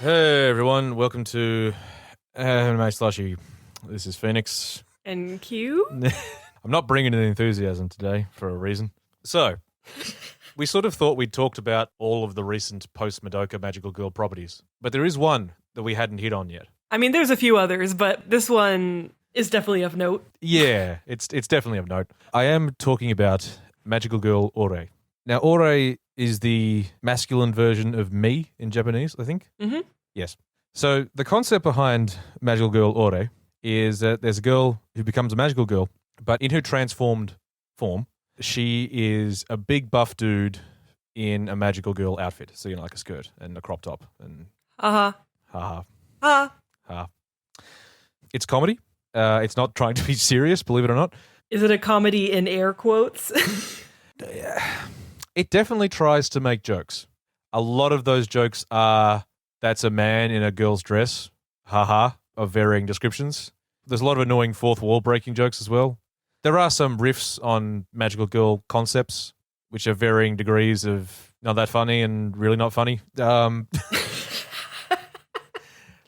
Hey everyone, welcome to Anime Slushy. This is Phoenix. And Q? I'm not bringing in enthusiasm today for a reason. So, we sort of thought we'd talked about all of the recent post-Madoka Magical Girl properties, but there is one that we hadn't hit on yet. I mean, there's a few others, but this one is definitely of note. Yeah, it's definitely of note. I am talking about Magical Girl Ore. Now, Ore is the masculine version of me in Japanese, I think. Mm-hmm. Yes. So the concept behind Magical Girl Ore is that there's a girl who becomes a magical girl, but in her transformed form, she is a big buff dude in a magical girl outfit. So, like a skirt and a crop top and Uh-huh. ha Uh-huh. ha. It's comedy. It's not trying to be serious, believe it or not. Is it a comedy in air quotes? It definitely tries to make jokes. A lot of those jokes are, that's a man in a girl's dress, haha, of varying descriptions. There's a lot of annoying fourth wall breaking jokes as well. There are some riffs on magical girl concepts, which are varying degrees of not that funny and really not funny.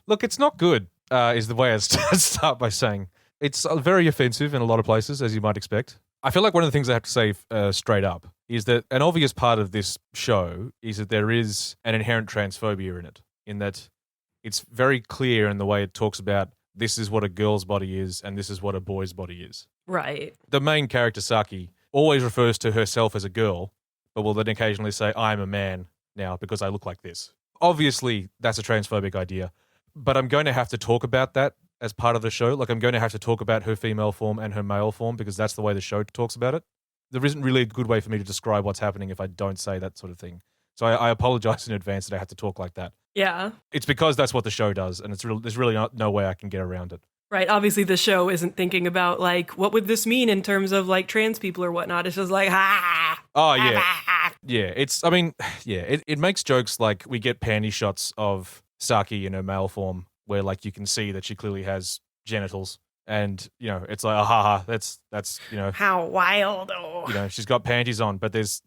Look, it's not good, is the way I start by saying. It's very offensive in a lot of places, as you might expect. I feel like one of the things I have to say straight up is that an obvious part of this show is that there is an inherent transphobia in it, in that it's very clear in the way it talks about this is what a girl's body is and this is what a boy's body is. Right. The main character, Saki, always refers to herself as a girl, but will then occasionally say, I'm a man now because I look like this. Obviously, that's a transphobic idea, but I'm going to have to talk about that as part of the show. Like, I'm going to have to talk about her female form and her male form because that's the way the show talks about it. There isn't really a good way for me to describe what's happening if I don't say that sort of thing. So I apologize in advance that I have to talk like that. Yeah. It's because that's what the show does, and there's really no way I can get around it. Right. Obviously, the show isn't thinking about, like, what would this mean in terms of, like, trans people or whatnot. It's just like, ha! Oh, yeah. Yeah, it makes jokes like we get panty shots of Saki in her male form where, like, you can see that she clearly has genitals. And, it's like, haha, that's How wild. Oh. She's got panties on, but there's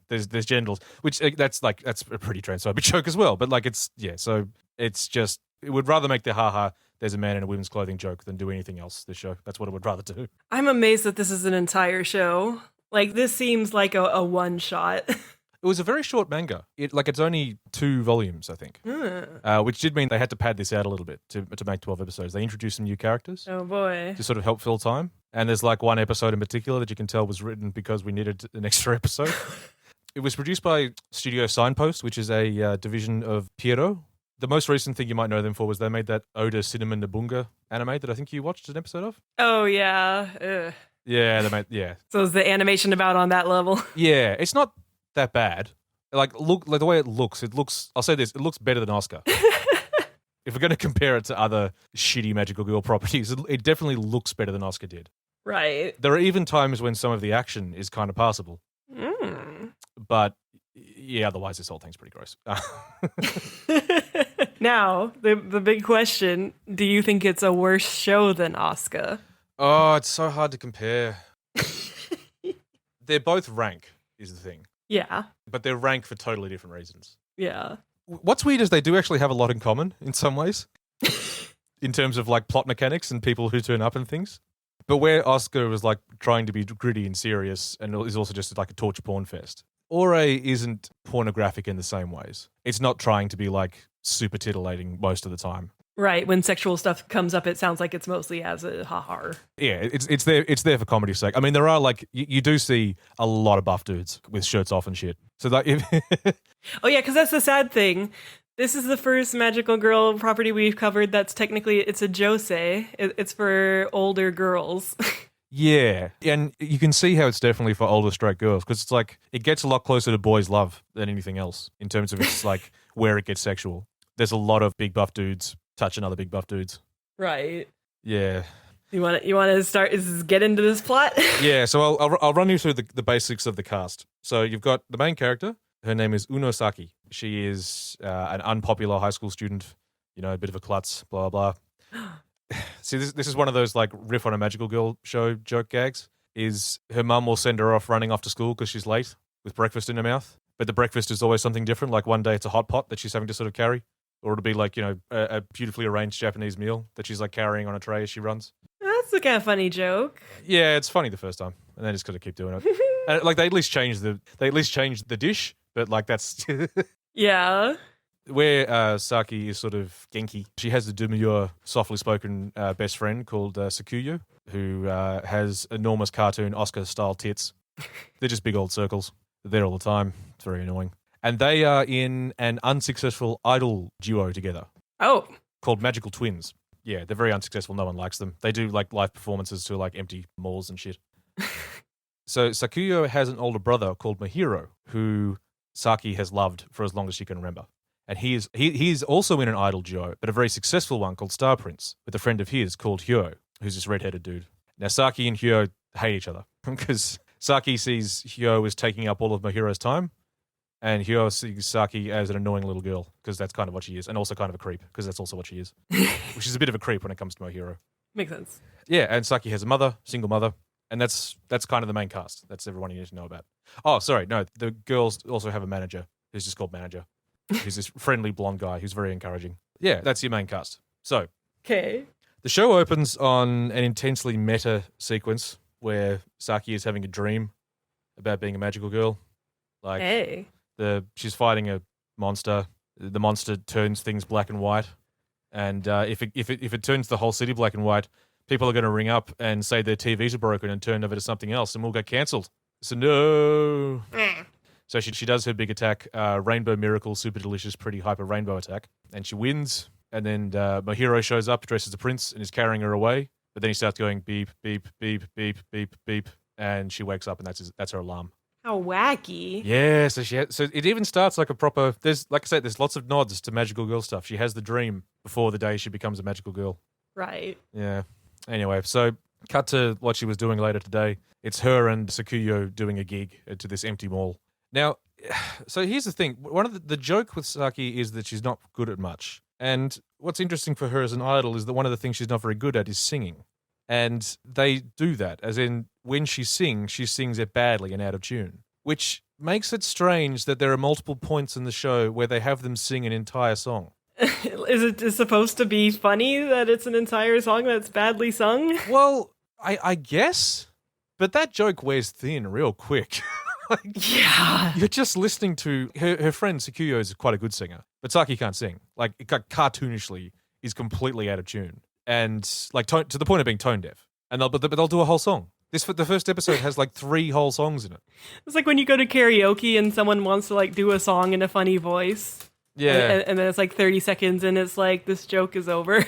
genitals, which that's a pretty transphobic joke as well. But, like, so it's just, it would rather make the haha, there's a man in a women's clothing joke than do anything else, this show. That's what it would rather do. I'm amazed that this is an entire show. Like, this seems like a one-shot. It was a very short manga. It's only 2 volumes, I think, which did mean they had to pad this out a little bit to make 12 episodes. They introduced some new characters Oh, boy. to sort of help fill time. And there's like one episode in particular that you can tell was written because we needed an extra episode. It was produced by Studio Signpost, which is a division of Pierrot. The most recent thing you might know them for was they made that Oda Cinnamon Nabunga anime that I think you watched an episode of. Oh, yeah. Ugh. Yeah, they made, yeah. So is the animation about on that level? Yeah, it's not that bad. Like the way it looks, I'll say this, it looks better than Oscar. If we're going to compare it to other shitty Magical Girl properties, it definitely looks better than Oscar did. Right. There are even times when some of the action is kind of passable. But yeah, otherwise this whole thing's pretty gross. Now, the big question, do you think it's a worse show than Asuka? Oh, it's so hard to compare. They're both rank, is the thing. Yeah. But they're rank for totally different reasons. Yeah. What's weird is they do actually have a lot in common in some ways. In terms of like plot mechanics and people who turn up and things. But where Oscar was like trying to be gritty and serious and is also just like a torture porn fest. Ore isn't pornographic in the same ways. It's not trying to be like super titillating most of the time. Right. When sexual stuff comes up, it sounds like it's mostly as a ha-ha. Yeah, it's there for comedy's sake. I mean, there are like you do see a lot of buff dudes with shirts off and shit. So like, Oh yeah, because that's the sad thing. This is the first magical girl property we've covered that's technically it's a josei. It's for older girls. Yeah, and you can see how it's definitely for older straight girls because it's like it gets a lot closer to boys' love than anything else in terms of it's like where it gets sexual. There's a lot of big buff dudes touching other big buff dudes. Right. Yeah. You want to get into this plot? Yeah. So I'll run you through the basics of the cast. So you've got the main character. Her name is Saki. She is an unpopular high school student. A bit of a klutz. Blah blah. See, this is one of those like riff on a magical girl show joke gags. Is her mum will send her off running off to school because she's late with breakfast in her mouth. But the breakfast is always something different. Like one day it's a hot pot that she's having to sort of carry. Or it'll be like, a beautifully arranged Japanese meal that she's like carrying on a tray as she runs. That's a kind of funny joke. Yeah, it's funny the first time, and then just got to keep doing it. And, like they at least changed the dish, but like that's Yeah. where Saki is sort of Genki. She has a demure, softly spoken best friend called Sakuya, who has enormous cartoon Oscar-style tits. They're just big old circles. They're there all the time. It's very annoying. And they are in an unsuccessful idol duo together Oh. called Magical Twins. Yeah, they're very unsuccessful. No one likes them. They do like live performances to like empty malls and shit. So Sakuya has an older brother called Mahiro, who Saki has loved for as long as she can remember. And he is also in an idol duo, but a very successful one called Star Prince, with a friend of his called Hyo, who's this redheaded dude. Now Saki and Hyo hate each other because Saki sees Hyo as taking up all of Mahiro's time, and Hyo sees Saki as an annoying little girl because that's kind of what she is, and also kind of a creep because that's also what she is, which is a bit of a creep when it comes to Mahiro. Makes sense. Yeah, and Saki has a mother, single mother, and that's kind of the main cast. That's everyone you need to know about. Oh, sorry, no, the girls also have a manager who's just called Manager. He's this friendly blonde guy who's very encouraging. Yeah, that's your main cast. So, Okay. the show opens on an intensely meta sequence where Saki is having a dream about being a magical girl. Like, Hey. she's fighting a monster. The monster turns things black and white, and if it turns the whole city black and white, people are going to ring up and say their TVs are broken and turn over to something else, and we'll get cancelled. So no. So she does her big attack, Rainbow Miracle, super delicious, pretty hyper rainbow attack, and she wins. And then Mahiro shows up, dressed as a prince, and is carrying her away. But then he starts going beep, beep, beep, beep, beep, beep, and she wakes up, and that's her alarm. How wacky. Yeah, so it even starts like a proper. There's like I said, there's lots of nods to magical girl stuff. She has the dream before the day she becomes a magical girl. Right. Yeah. Anyway, so cut to what she was doing later today. It's her and Sakuya doing a gig to this empty mall. Now, so here's the thing. One of the joke with Saki is that she's not good at much. And what's interesting for her as an idol is that one of the things she's not very good at is singing. And they do that, as in when she sings it badly and out of tune, which makes it strange that there are multiple points in the show where they have them sing an entire song. Is it supposed to be funny that it's an entire song that's badly sung? Well, I guess, but that joke wears thin real quick. Yeah. You're just listening to her friend Sakuya is quite a good singer, but Saki can't sing. Like, cartoonishly is completely out of tune, and like to the point of being tone deaf. And they'll do a whole song. The first episode has like 3 whole songs in it. It's like when you go to karaoke and someone wants to like do a song in a funny voice. Yeah, and then it's like 30 seconds and it's like this joke is over.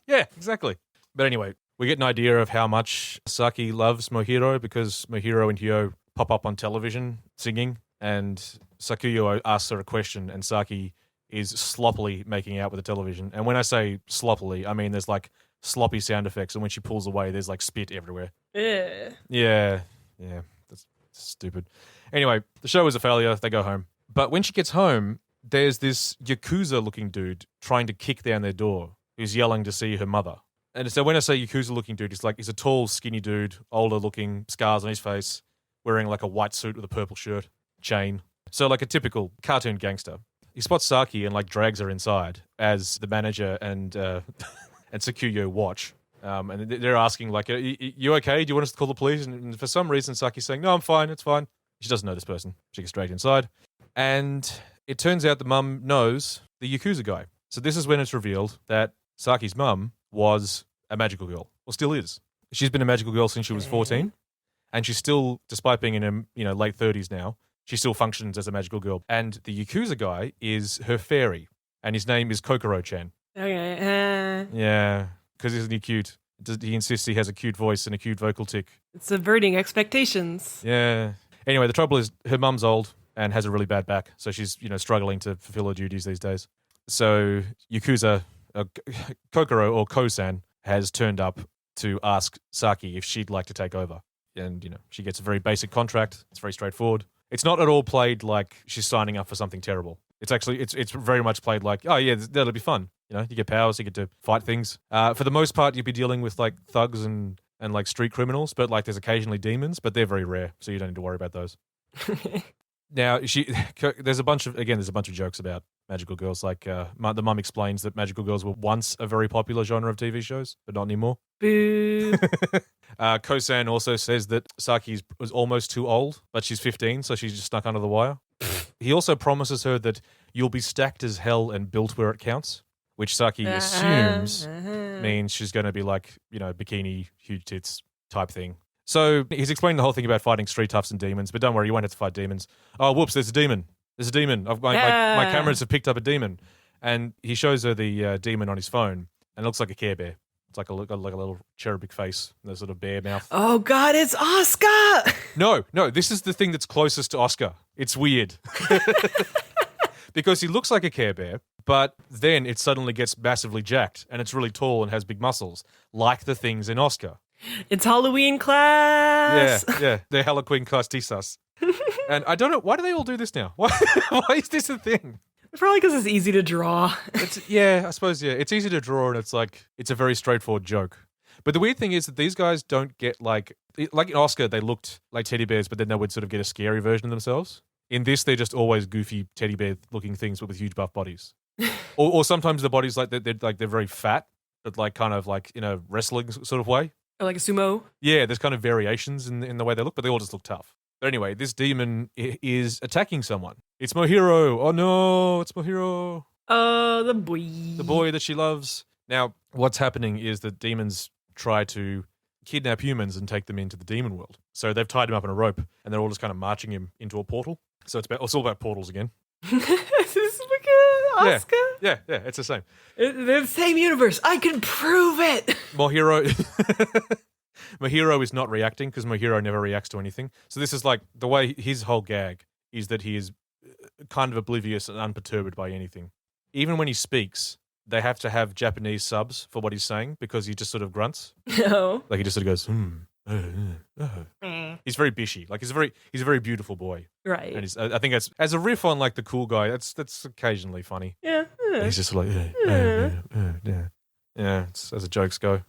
yeah, exactly. But anyway, we get an idea of how much Saki loves Mohiro because Mohiro and Hyo pop up on television singing, and Sakuya asks her a question, and Saki is sloppily making out with the television. And when I say sloppily, I mean there's like sloppy sound effects, and when she pulls away, there's like spit everywhere. Yeah, that's stupid. Anyway, the show is a failure. They go home. But when she gets home, there's this Yakuza-looking dude trying to kick down their door who's yelling to see her mother. And so when I say Yakuza-looking dude, he's a tall, skinny dude, older-looking, scars on his face, wearing like a white suit with a purple shirt, chain. So like a typical cartoon gangster. He spots Saki and like drags her inside as the manager and and Sakuya watch. And they're asking like, you okay? Do you want us to call the police? And for some reason, Saki's saying, no, I'm fine. It's fine. She doesn't know this person. She gets dragged inside. And it turns out the mum knows the Yakuza guy. So this is when it's revealed that Saki's mum was a magical girl, or still is. She's been a magical girl since she was 14. And she's still, despite being in her late 30s now, she still functions as a magical girl. And the Yakuza guy is her fairy, and his name is Kokoro-chan. Okay. Yeah, because isn't he cute? He insists he has a cute voice and a cute vocal tick. It's subverting expectations. Yeah. Anyway, the trouble is her mum's old and has a really bad back, so she's struggling to fulfill her duties these days. So Yakuza, Kokoro or Ko-san, has turned up to ask Saki if she'd like to take over. And, she gets a very basic contract. It's very straightforward. It's not at all played like she's signing up for something terrible. It's actually, it's very much played like, oh yeah, that'll be fun. You get powers, you get to fight things. For the most part, you'd be dealing with like thugs and like street criminals, but like there's occasionally demons, but they're very rare, so you don't need to worry about those. Now, there's a bunch of jokes about magical girls. Like the mum explains that magical girls were once a very popular genre of TV shows, but not anymore. Boo. Kosan also says that Saki was almost too old, but she's 15, so she's just stuck under the wire. He also promises her that you'll be stacked as hell and built where it counts, which Saki assumes means she's going to be like, bikini, huge tits type thing. So he's explaining the whole thing about fighting street toughs and demons, but don't worry, you won't have to fight demons. Oh, whoops, there's a demon. There's a demon. My cameras have picked up a demon. And he shows her the demon on his phone, and it looks like a Care Bear. It's like a little cherubic face, and a sort of bear mouth. Oh, God, it's Oscar! No, this is the thing that's closest to Oscar. It's weird. Because he looks like a Care Bear, but then it suddenly gets massively jacked, and it's really tall and has big muscles, like the things in Oscar. It's Halloween class! Yeah, they're Halloween class tisas. And I don't know, why do they all do this now? Why is this a thing? Probably because it's easy to draw. I suppose, yeah. It's easy to draw, and it's a very straightforward joke. But the weird thing is that these guys don't get like in Oscar, they looked like teddy bears, but then they would sort of get a scary version of themselves. In this, they're just always goofy teddy bear looking things with huge buff bodies. or sometimes the bodies they're very fat, but like kind of like in a wrestling sort of way. Or like a sumo. Yeah, there's kind of variations in the way they look, but they all just look tough. But anyway, this demon is attacking someone. It's Mohiro. Oh no, it's Mohiro. Oh, the boy. The boy that she loves. Now, what's happening is that demons try to kidnap humans and take them into the demon world. So they've tied him up in a rope, and they're all just kind of marching him into a portal. So it's all about portals again. This is fucking Oscar. Yeah, it's the same. They're the same universe. I can prove it. Mohiro is not reacting because Mohiro never reacts to anything. So this is like the way his whole gag is that he is kind of oblivious and unperturbed by anything. Even when he speaks, they have to have Japanese subs for what he's saying because he just sort of grunts. No. Like he just sort of goes, He's very bishy. Like he's a very beautiful boy. Right. And I think that's as a riff on like the cool guy. That's occasionally funny. Yeah. He's just like it's, as the jokes go.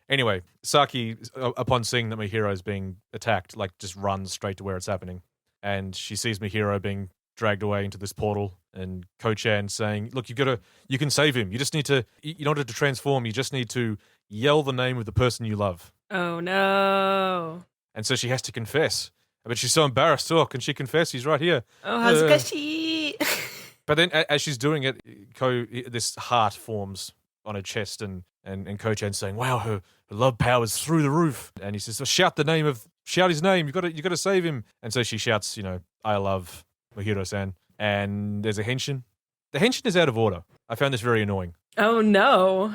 Anyway, Saki, upon seeing that Mahiro is being attacked, like just runs straight to where it's happening, and she sees Mahiro being dragged away into this portal, and Ko-chan saying, "Look, you can save him. You just need to, in order to transform, you just need to yell the name of the person you love." Oh no! And so she has to confess, but she's so embarrassed. Oh, can she confess? He's right here. Oh, hazukashi. But then, as she's doing it, this heart forms on her chest, and Ko-chan's saying, "Wow, her love power's through the roof." And he says, shout his name. You got to save him." And so she shouts, "I love Mahiro-san." And there's a henshin. The henshin is out of order. I found this very annoying. Oh no!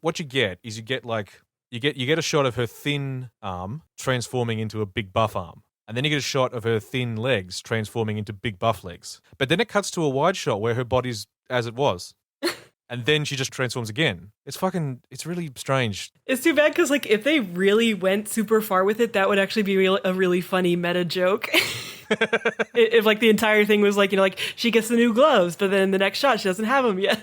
What you get is you get a shot of her thin arm transforming into a big buff arm. And then you get a shot of her thin legs transforming into big buff legs. But then it cuts to a wide shot where her body's as it was. And then she just transforms again. It's really strange. It's too bad because, like, if they really went super far with it, that would actually be a really funny meta joke. If, like, the entire thing was, like, like, she gets the new gloves, but then the next shot, she doesn't have them yet.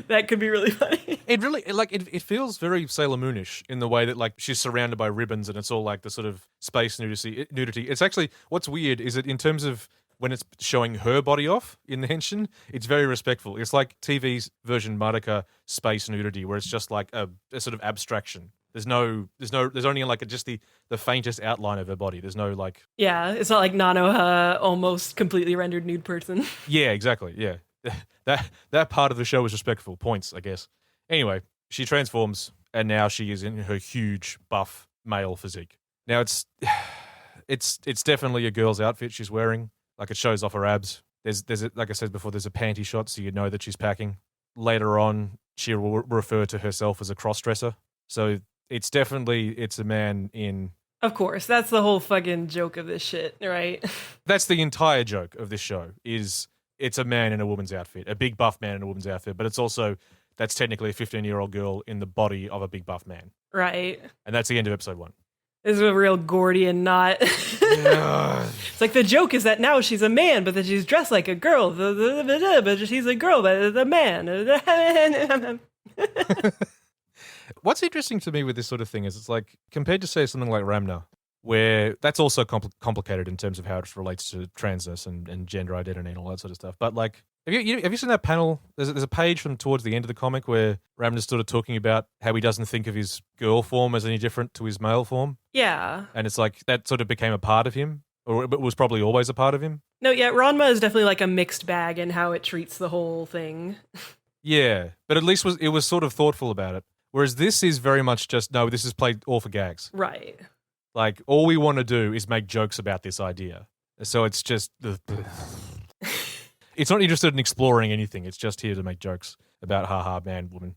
That could be really funny. It really, it feels very Sailor Moonish in the way that, like, she's surrounded by ribbons and it's all, like, the sort of space nudity. It's actually, what's weird is that in terms of when it's showing her body off in the henshin, it's very respectful. It's like TV's version Madoka space nudity, where it's just like a sort of abstraction. There's only like just the faintest outline of her body. There's no like. Yeah, it's not like Nanoha, almost completely rendered nude person. Yeah, exactly. Yeah, that part of the show was respectful. Points, I guess. Anyway, she transforms, and now she is in her huge buff male physique. Now it's definitely a girl's outfit she's wearing. Like, it shows off her abs. There's like I said before, there's a panty shot, so you know that she's packing. Later on, she will refer to herself as a cross-dresser. So it's a man in... Of course, that's the whole fucking joke of this shit, right? That's the entire joke of this show, is it's a man in a woman's outfit. A big buff man in a woman's outfit. But it's also, that's technically a 15-year-old girl in the body of a big buff man. Right. And that's the end of episode 1. This is a real Gordian knot. It's like the joke is that now she's a man, but that she's dressed like a girl. But she's a girl, but a man. What's interesting to me with this sort of thing is it's like, compared to, say, something like Ramna, where that's also complicated in terms of how it relates to transness and gender identity and all that sort of stuff. But like, have you seen that panel? There's a page from towards the end of the comic where Ramna's sort of talking about how he doesn't think of his girl form as any different to his male form. Yeah. And it's like that sort of became a part of him, or it was probably always a part of him. No, yeah, Ranma is definitely like a mixed bag in how it treats the whole thing. Yeah, but at least it was sort of thoughtful about it. Whereas this is very much just, no, this is played all for gags. Right. Like, all we want to do is make jokes about this idea. So it's just... It's not interested in exploring anything. It's just here to make jokes about haha, man, woman.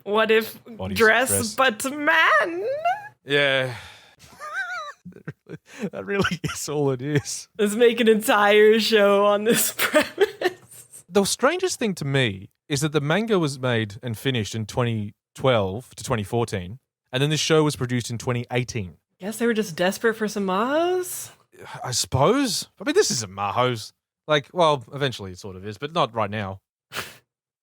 What if dress but man? Yeah. That really is all it is. Let's make an entire show on this premise. The strangest thing to me is that the manga was made and finished in 2012 to 2014, and then this show was produced in 2018. Guess they were just desperate for some mahos? I suppose. I mean, this isn't mahos. Like, well, eventually it sort of is, but not right now.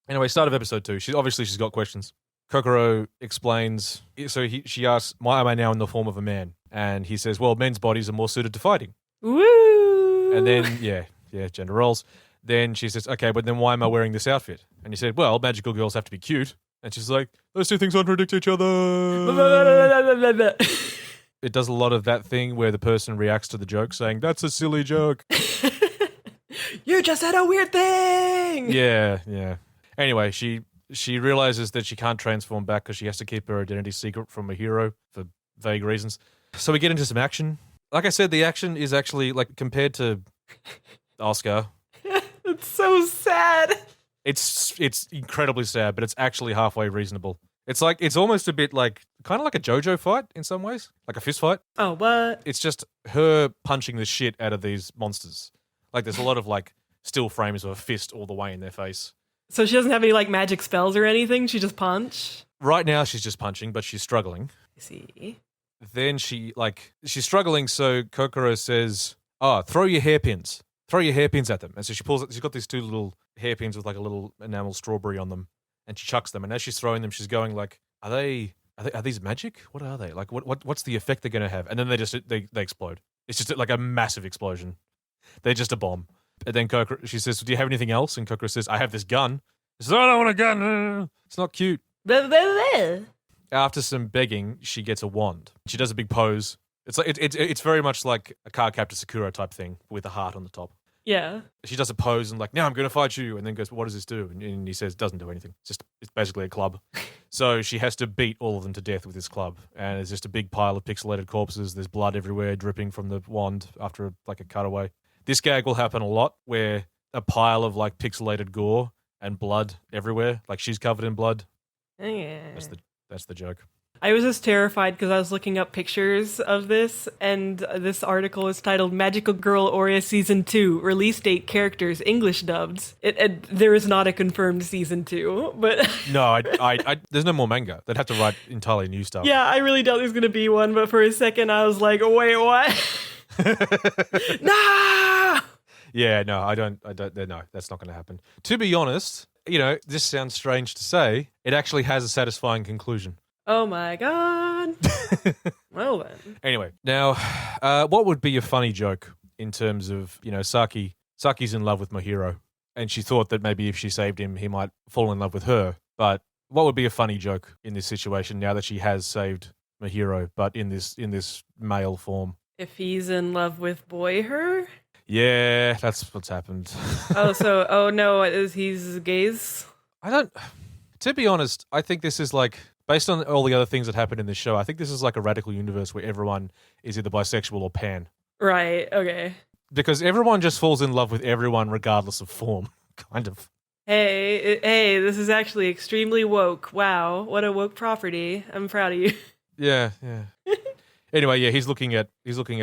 Anyway, start of episode 2. She's got questions. Kokoro explains, so she asks, why am I now in the form of a man? And he says, well, men's bodies are more suited to fighting. Woo! And then, yeah, gender roles. Then she says, okay, but then why am I wearing this outfit? And he said, well, magical girls have to be cute. And she's like, those two things contradict each other. It does a lot of that thing where the person reacts to the joke saying, that's a silly joke. You just said a weird thing! Yeah. Anyway, she realizes that she can't transform back because she has to keep her identity secret from a hero for vague reasons. So we get into some action. Like I said, the action is actually, like, compared to Oscar. It's so sad. It's incredibly sad, but it's actually halfway reasonable. It's like, it's almost a bit like, kind of like a JoJo fight in some ways, like a fist fight. Oh, what? It's just her punching the shit out of these monsters. Like, there's a lot of, like, still frames of a fist all the way in their face. So she doesn't have any, like, magic spells or anything? She just punch? Right now, she's just punching, but she's struggling. I see. Then she's struggling, so Kokoro says, throw your hairpins. Throw your hairpins at them. And so she's got these two little hairpins with, like, a little enamel strawberry on them, and she chucks them. And as she's throwing them, she's going, like, are these magic? What are they? Like, what's the effect they're going to have? And then they explode. It's just, like, a massive explosion. They're just a bomb. And then she says, do you have anything else? And Kokoro says, I have this gun. She says, I don't want a gun. It's not cute. After some begging, she gets a wand. She does a big pose. It's like it's very much like a card captor Sakura type thing with a heart on the top. Yeah. She does a pose and like, now I'm going to fight you. And then goes, what does this do? And he says, doesn't do anything. It's basically a club. So she has to beat all of them to death with this club. And it's just a big pile of pixelated corpses. There's blood everywhere dripping from the wand after like a cutaway. This gag will happen a lot where a pile of like pixelated gore and blood everywhere. Like she's covered in blood. Yeah. That's the joke. I was just terrified because I was looking up pictures of this, and this article is titled Magical Girl Oria Season 2, Release Date, Characters, English Dubbed. There is not a confirmed Season 2, but... No, there's no more manga. They'd have to write entirely new stuff. Yeah, I really doubt there's going to be one, but for a second I was like, wait, what? No! Yeah, no, I don't, no, that's not going to happen. To be honest, this sounds strange to say, it actually has a satisfying conclusion. Oh my god. Well then. Anyway, now, what would be a funny joke in terms of, Saki's in love with my hero, and she thought that maybe if she saved him, he might fall in love with her. But what would be a funny joke in this situation now that she has saved my hero, but in this male form? If he's in love with her? Yeah, that's what's happened. Oh no, he's gays? To be honest, I think this is like, based on all the other things that happen in this show, I think this is like a radical universe where everyone is either bisexual or pan. Right, okay. Because everyone just falls in love with everyone regardless of form, kind of. Hey, this is actually extremely woke. Wow, what a woke property. I'm proud of you. Yeah. Anyway, yeah, he's looking at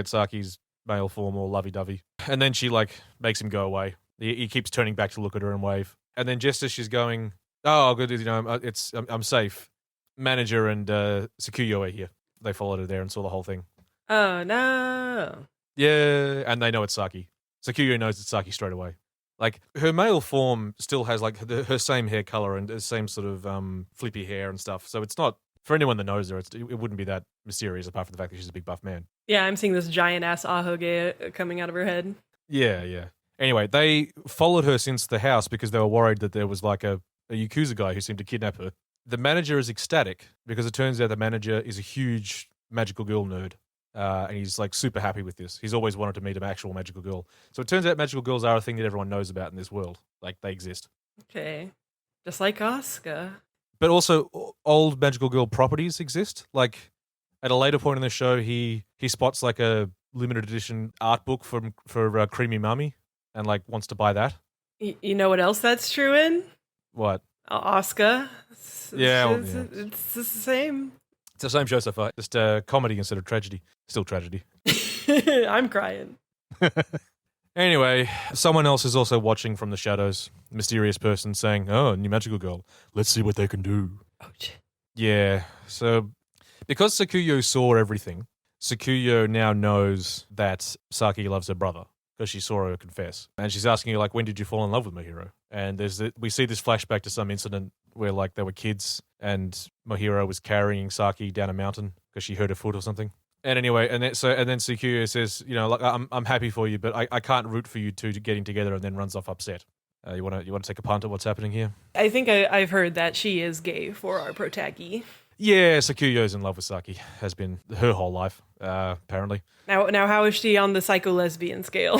Saki's male form all lovey-dovey. And then she like makes him go away. He keeps turning back to look at her and wave. And then just as she's going, oh, good, I'm safe. Manager and Sakuya are here. They followed her there and saw the whole thing. Oh, no. Yeah, and they know it's Saki. Sakuya knows it's Saki straight away. Like, her male form still has, like, her same hair color and the same sort of flippy hair and stuff. So it's not For anyone that knows her, it wouldn't be that mysterious apart from the fact that she's a big buff man. Yeah, I'm seeing this giant ass ahoge coming out of her head. Yeah. Anyway, they followed her since the house because they were worried that there was like a Yakuza guy who seemed to kidnap her. The manager is ecstatic because it turns out the manager is a huge magical girl nerd. And he's like super happy with this. He's always wanted to meet an actual magical girl. So it turns out magical girls are a thing that everyone knows about in this world. Like, they exist. Okay. Just like Asuka. But also, old magical girl properties exist. Like, at a later point in the show, he spots like a limited edition art book for Creamy Mummy and like wants to buy that. You know what else that's true in? What? Asuka. Yeah, It's the same. It's the same show so far. Just comedy instead of tragedy. Still tragedy. I'm crying. Anyway, someone else is also watching from the shadows. Mysterious person saying, "Oh, new magical girl. Let's see what they can do." Oh, shit. Yeah. So, because Sakuya saw everything, Sakuya now knows that Saki loves her brother because she saw her confess, and she's asking her like, "When did you fall in love with Mohiro?" And we see this flashback to some incident where like they were kids and Mohiro was carrying Saki down a mountain because she hurt her foot or something. And anyway, and then Sakuya says, you know, like I'm happy for you, but I can't root for you two getting together, and then runs off upset. You want to take a punt at what's happening here? I think I've heard that she is gay for our protagi. Yeah, Sakuya's in love with Saki. Has been her whole life, apparently. Now, how is she on the psycho lesbian scale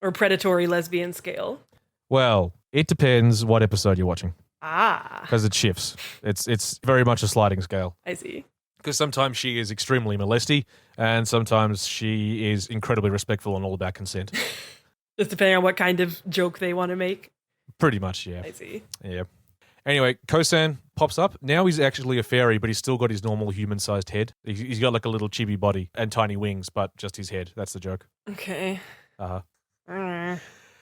or predatory lesbian scale? Well, it depends what episode you're watching. Ah, Because it shifts. It's very much a sliding scale. I see. Because sometimes she is extremely molesty, and sometimes she is incredibly respectful and all about consent. Just depending on what kind of joke they want to make. Pretty much, yeah. I see. Yeah. Anyway, Kosan pops up. Now he's actually a fairy, but he's still got his normal human-sized head. He's got like a little chibi body and tiny wings, but just his head. That's the joke. Okay.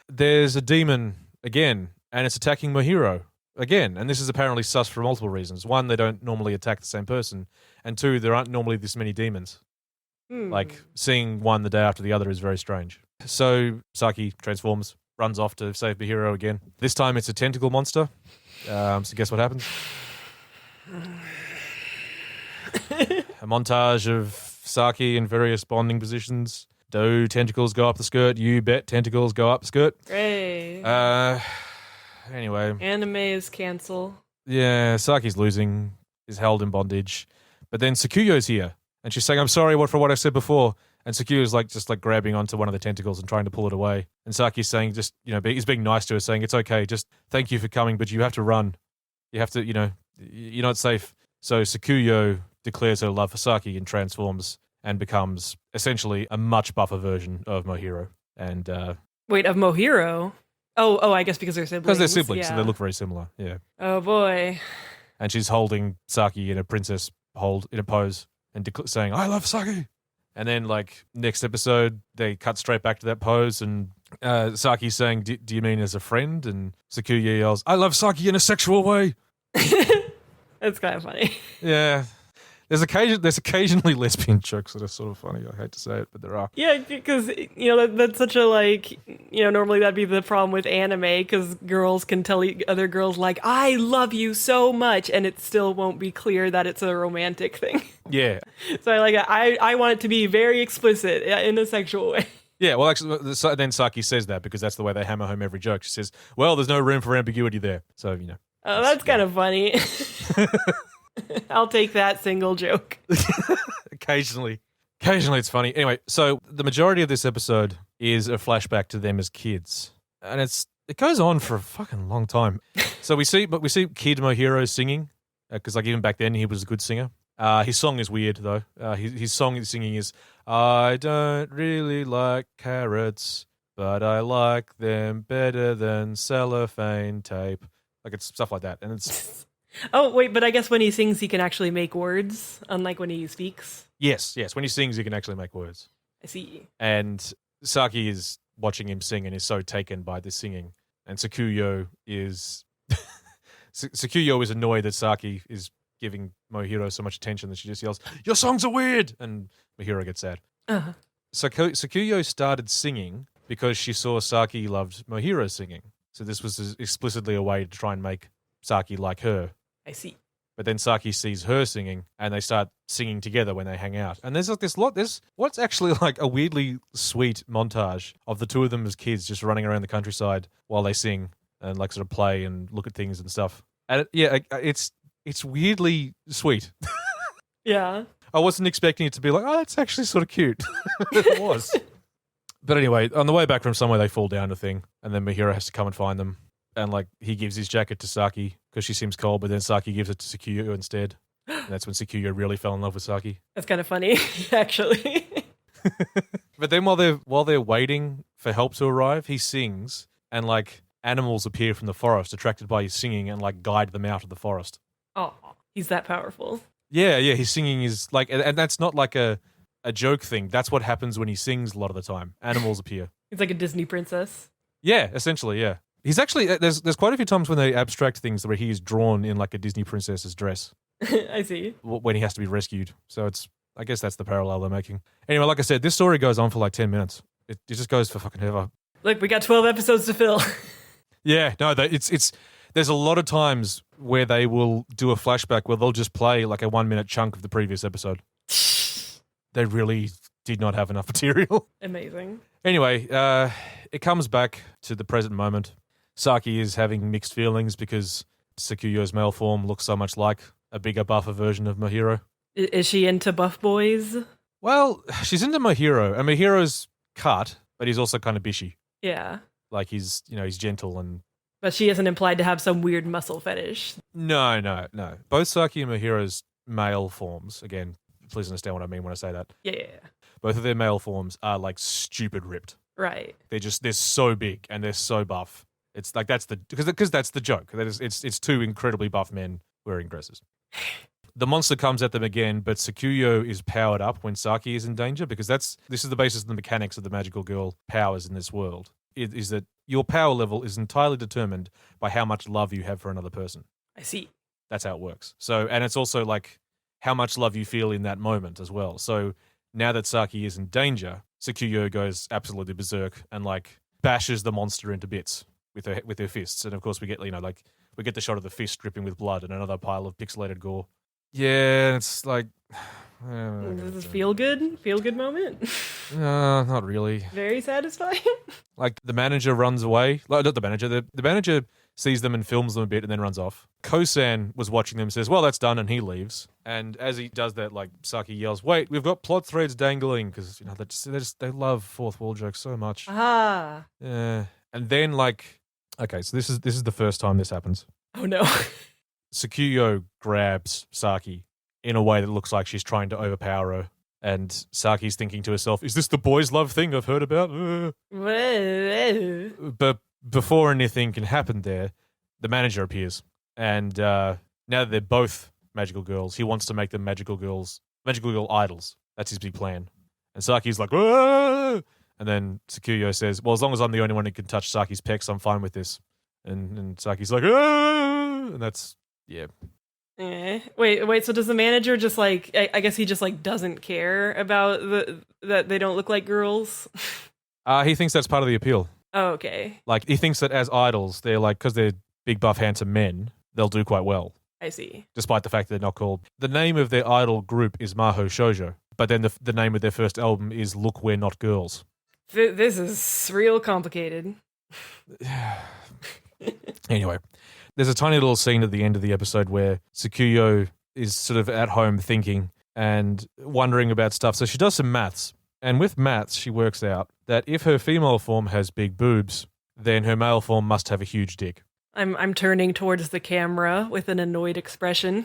There's a demon again, and it's attacking Mohiro again. And this is apparently sus for multiple reasons. One, they don't normally attack the same person. And two, there aren't normally this many demons. Like, seeing one the day after the other is very strange. So Saki transforms, runs off to save Mohiro again. This time it's a tentacle monster. So guess what happens? A montage of Saki in various bonding positions. Do tentacles go up the skirt? You bet tentacles go up the skirt. Great. Anyway. Anime is cancel. Yeah, Saki's losing, is held in bondage. But then Sakuyo's here, and she's saying, "I'm sorry for what I said before." And Sakuyo's just grabbing onto one of the tentacles and trying to pull it away. And Saki's saying, he's being nice to her, saying, "It's okay, just thank you for coming, but you have to run. You have to, you're not safe." So Sakuyo declares her love for Saki and transforms and becomes essentially a much buffer version of Mohiro. And Wait, of Mohiro? Oh, I guess because they're siblings. because they're siblings, yeah. so they look very similar. Yeah. Oh boy. And she's holding Saki in a princess hold in a pose and saying, "I love Saki." And then, next episode, they cut straight back to that pose, and Saki's saying, do you mean as a friend? And Sakuya yells, "I love Saki in a sexual way." That's kind of funny. Yeah. There's occasionally lesbian jokes that are sort of funny. I hate to say it, but there are. Yeah, because, that's such a, normally that'd be the problem with anime, because girls can tell other girls, "I love you so much," and it still won't be clear that it's a romantic thing. Yeah. So I want it to be very explicit in a sexual way. Yeah, well, actually, then Saki says that because that's the way they hammer home every joke. She says, "Well, there's no room for ambiguity there." So, Oh, that's kind of funny. I'll take that single joke. Occasionally it's funny. Anyway, so the majority of this episode is a flashback to them as kids. And it goes on for a fucking long time. So we see Kid Mohiro singing, because even back then he was a good singer. His song is weird though. His song he's singing is, "I don't really like carrots, but I like them better than cellophane tape." It's stuff like that. And it's Oh, wait, but I guess when he sings, he can actually make words, unlike when he speaks. Yes. When he sings, he can actually make words. I see. And Saki is watching him sing and is so taken by the singing. And Sakuyo is annoyed that Saki is giving Mohiro so much attention that she just yells, "Your songs are weird!" And Mohiro gets sad. Uh-huh. Sakuyo started singing because she saw Saki loved Mohiro singing. So this was explicitly a way to try and make Saki like her. I see. But then Saki sees her singing, and they start singing together when they hang out. And there's like there's what's actually like a weirdly sweet montage of the two of them as kids just running around the countryside while they sing and like sort of play and look at things and stuff. And it's weirdly sweet. Yeah. I wasn't expecting it to be like, oh, that's actually sort of cute. It was. But anyway, on the way back from somewhere, they fall down a thing, and then Mahiro has to come and find them. And like he gives his jacket to Saki because she seems cold, but then Saki gives it to Sakuya instead. And that's when Sakuya really fell in love with Saki. That's kind of funny, actually. But then while they're waiting for help to arrive, he sings, and like animals appear from the forest, attracted by his singing, and like guide them out of the forest. Oh, he's that powerful. Yeah, his singing is like, and that's not like a joke thing. That's what happens when he sings a lot of the time. Animals appear. He's like a Disney princess. Yeah, essentially, yeah. He's actually, there's quite a few times when they abstract things where he is drawn in like a Disney princess's dress. I see. When he has to be rescued. So I guess that's the parallel they're making. Anyway, like I said, this story goes on for like 10 minutes. It just goes for fucking ever. Look, we got 12 episodes to fill. Yeah, no, there's a lot of times where they will do a flashback where they'll just play like a 1 minute chunk of the previous episode. They really did not have enough material. Amazing. Anyway, it comes back to the present moment. Saki is having mixed feelings because Sakuya's male form looks so much like a bigger, buffer version of Mahiro. Is she into buff boys? Well, she's into Mahiro, and Mahiro's cut, but he's also kind of bishy. Yeah. Like he's gentle and... But she isn't implied to have some weird muscle fetish. No. Both Saki and Mahiro's male forms, again, please understand what I mean when I say that. Yeah. Both of their male forms are like stupid ripped. Right. They're so big and they're so buff. It's like because that's the joke. That is, it's two incredibly buff men wearing dresses. The monster comes at them again, but Sakuya is powered up when Saki is in danger because this is the basis of the mechanics of the magical girl powers in this world. It is that your power level is entirely determined by how much love you have for another person. I see. That's how it works. So, and it's also like how much love you feel in that moment as well. So now that Saki is in danger, Sakuya goes absolutely berserk and like bashes the monster into bits with her fists. And of course we get the shot of the fist dripping with blood and another pile of pixelated gore. Yeah, it's like... Does this feel good moment? Not really. Very satisfying. Like the manager runs away. Like, not the manager. The manager sees them and films them a bit and then runs off. Kosan was watching them, says, well, that's done, and he leaves. And as he does that, like Saki yells, wait, we've got plot threads dangling, because they love fourth wall jokes so much. Ah. Yeah. And then like, okay, so this is the first time this happens. Oh no. Sakuya grabs Saki in a way that looks like she's trying to overpower her. And Saki's thinking to herself, is this the boys' love thing I've heard about? But before anything can happen there, the manager appears. And now that they're both magical girls, he wants to make them magical girl idols. That's his big plan. And Saki's like, "Aah!" And then Sakuya says, well, as long as I'm the only one who can touch Saki's pecs, I'm fine with this. And Saki's like, "Aah!" And that's, yeah. Wait, so does the manager just like, I guess he just like doesn't care about that they don't look like girls? He thinks that's part of the appeal. Oh, okay. Like, he thinks that as idols, they're like, because they're big, buff, handsome men, they'll do quite well. I see. Despite the fact that they're not called. The name of their idol group is Maho Shoujo, but then the name of their first album is Look, We're Not Girls. This is real complicated. Anyway, there's a tiny little scene at the end of the episode where Sakuya is sort of at home thinking and wondering about stuff. So she does some maths. And with maths, she works out that if her female form has big boobs, then her male form must have a huge dick. I'm turning towards the camera with an annoyed expression.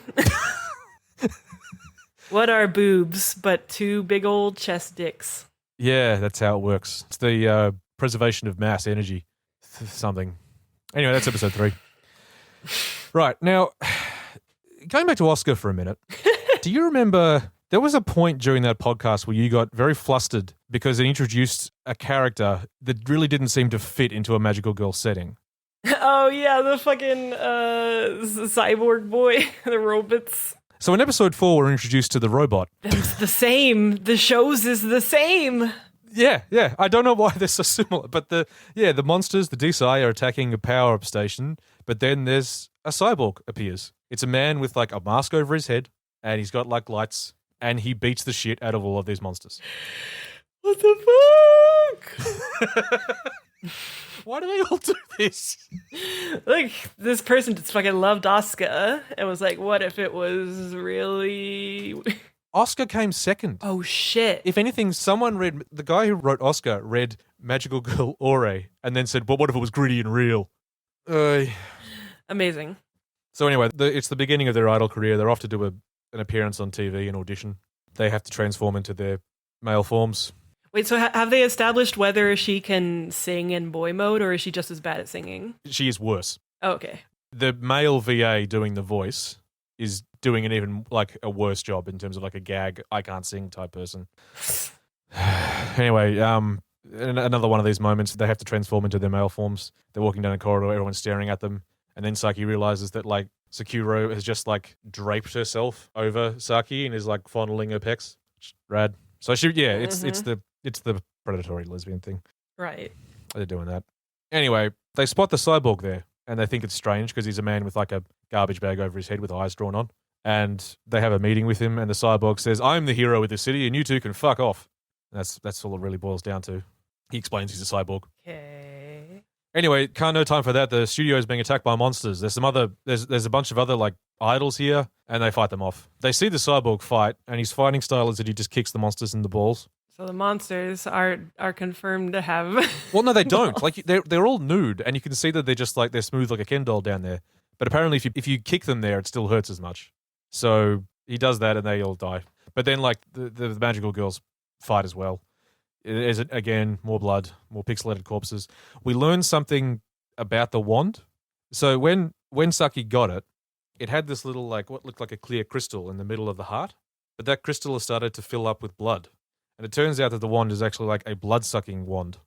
What are boobs but two big old chest dicks? Yeah, that's how it works. It's the preservation of mass energy. Something. Anyway, that's episode 3. Right, now, going back to Oscar for a minute, do you remember there was a point during that podcast where you got very flustered because it introduced a character that really didn't seem to fit into a magical girl setting? Oh, yeah, the fucking cyborg boy, the robots. So in episode 4, we're introduced to the robot. It's the same. The shows is the same. Yeah. I don't know why they're so similar, but the monsters, the sigh, are attacking a power-up station, but then there's a cyborg appears. It's a man with like a mask over his head, and he's got like lights, and he beats the shit out of all of these monsters. What the fuck? Why do they all do this? Like, this person just fucking loved Asuka and was like, what if it was really... Oscar came second. Oh, shit. If anything, the guy who wrote Oscar read Magical Girl Ore and then said, well, what if it was gritty and real? Amazing. So anyway, it's the beginning of their idol career. They're off to do an appearance on TV, an audition. They have to transform into their male forms. Wait, so have they established whether she can sing in boy mode, or is she just as bad at singing? She is worse. Oh, okay. The male VA doing the voice is doing an even like a worse job in terms of like a gag, I can't sing type person. Anyway, another one of these moments, they have to transform into their male forms. They're walking down a corridor, everyone's staring at them. And then Saki realizes that like Sakura has just like draped herself over Saki and is like fondling her pecs. Rad. So it's the predatory lesbian thing. Right. They're doing that. Anyway, they spot the cyborg there and they think it's strange because he's a man with like a garbage bag over his head with eyes drawn on. And they have a meeting with him and the cyborg says, I'm the hero of the city and you two can fuck off. And that's all it really boils down to. He explains he's a cyborg. Okay. Anyway, no time for that. The studio is being attacked by monsters. There's a bunch of other like idols here and they fight them off. They see the cyborg fight and his fighting style is that he just kicks the monsters in the balls. So the monsters are confirmed to have... Well, no, they don't. Like they're all nude and you can see that they're smooth like a Ken doll down there. But apparently if you kick them there, it still hurts as much. So he does that and they all die. But then like the magical girls fight as well. It is, again, more blood, more pixelated corpses. We learned something about the wand. So when Saki got it, it had this little like what looked like a clear crystal in the middle of the heart. But that crystal has started to fill up with blood. And it turns out that the wand is actually like a blood-sucking wand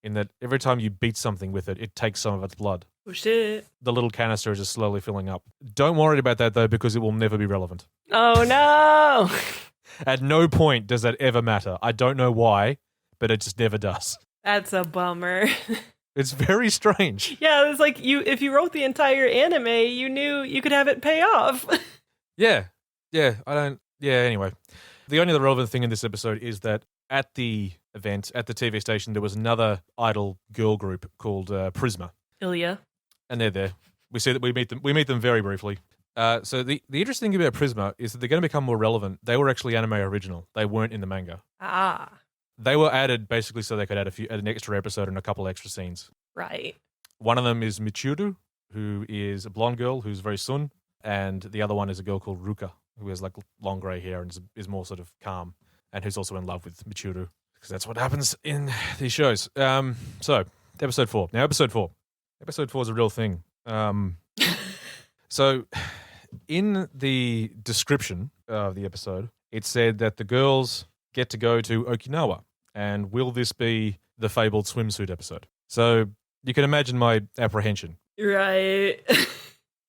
in that every time you beat something with it, it takes some of its blood. Oh, shit. The little canister is just slowly filling up. Don't worry about that, though, because it will never be relevant. Oh, no. At no point does that ever matter. I don't know why, but it just never does. That's a bummer. It's very strange. Yeah, it's like if you wrote the entire anime, you knew you could have it pay off. Yeah. Anyway. The only other relevant thing in this episode is that at the event, at the TV station, there was another idol girl group called Prisma. Ilya. And they're there. We see that we meet them very briefly. So the interesting thing about Prisma is that they're going to become more relevant. They were actually anime original. They weren't in the manga. Ah. They were added basically so they could add an extra episode and a couple extra scenes. Right. One of them is Michiru, who is a blonde girl who's very sun, and the other one is a girl called Ruka, who has like long grey hair and is more sort of calm, and who's also in love with Michiru, because that's what happens in these shows. So, episode 4. Now, episode 4 is a real thing. So, in the description of the episode, it said that the girls get to go to Okinawa, and will this be the fabled swimsuit episode? So, you can imagine my apprehension. Right.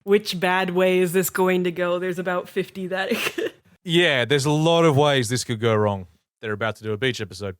Which bad way is this going to go? There's about 50 that it could. Yeah, there's a lot of ways this could go wrong. They're about to do a beach episode.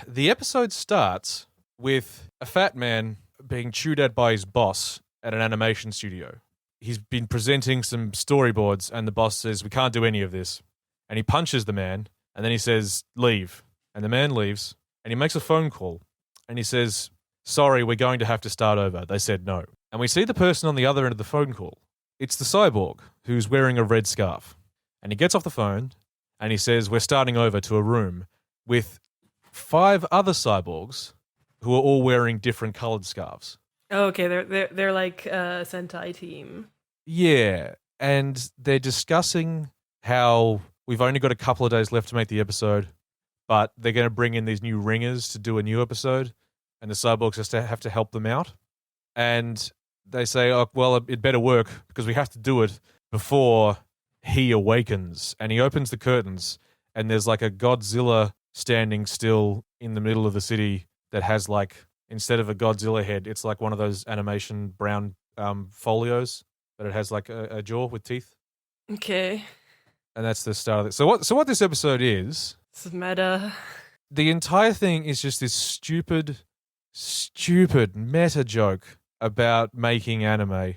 The episode starts with a fat man being chewed at by his boss at an animation studio. He's been presenting some storyboards, and the boss says, we can't do any of this. And he punches the man, and then he says, leave. And the man leaves, and he makes a phone call, and he says, sorry, we're going to have to start over. They said no. And we see the person on the other end of the phone call. It's the cyborg, who's wearing a red scarf. And he gets off the phone, and he says, we're starting over to a room with 5 other cyborgs who are all wearing different colored scarves. Oh, okay, they're like a Sentai team. Yeah, and they're discussing how we've only got a couple of days left to make the episode, but they're going to bring in these new ringers to do a new episode, and the cyborgs just have to help them out. And they say, oh, well, it better work because we have to do it before he awakens. And he opens the curtains, and there's like a Godzilla standing still in the middle of the city that has like, instead of a Godzilla head, it's like one of those animation brown folios, but it has like a jaw with teeth. Okay. And that's the start of it. So what this episode is... It's meta. the entire thing is just this stupid meta joke about making anime.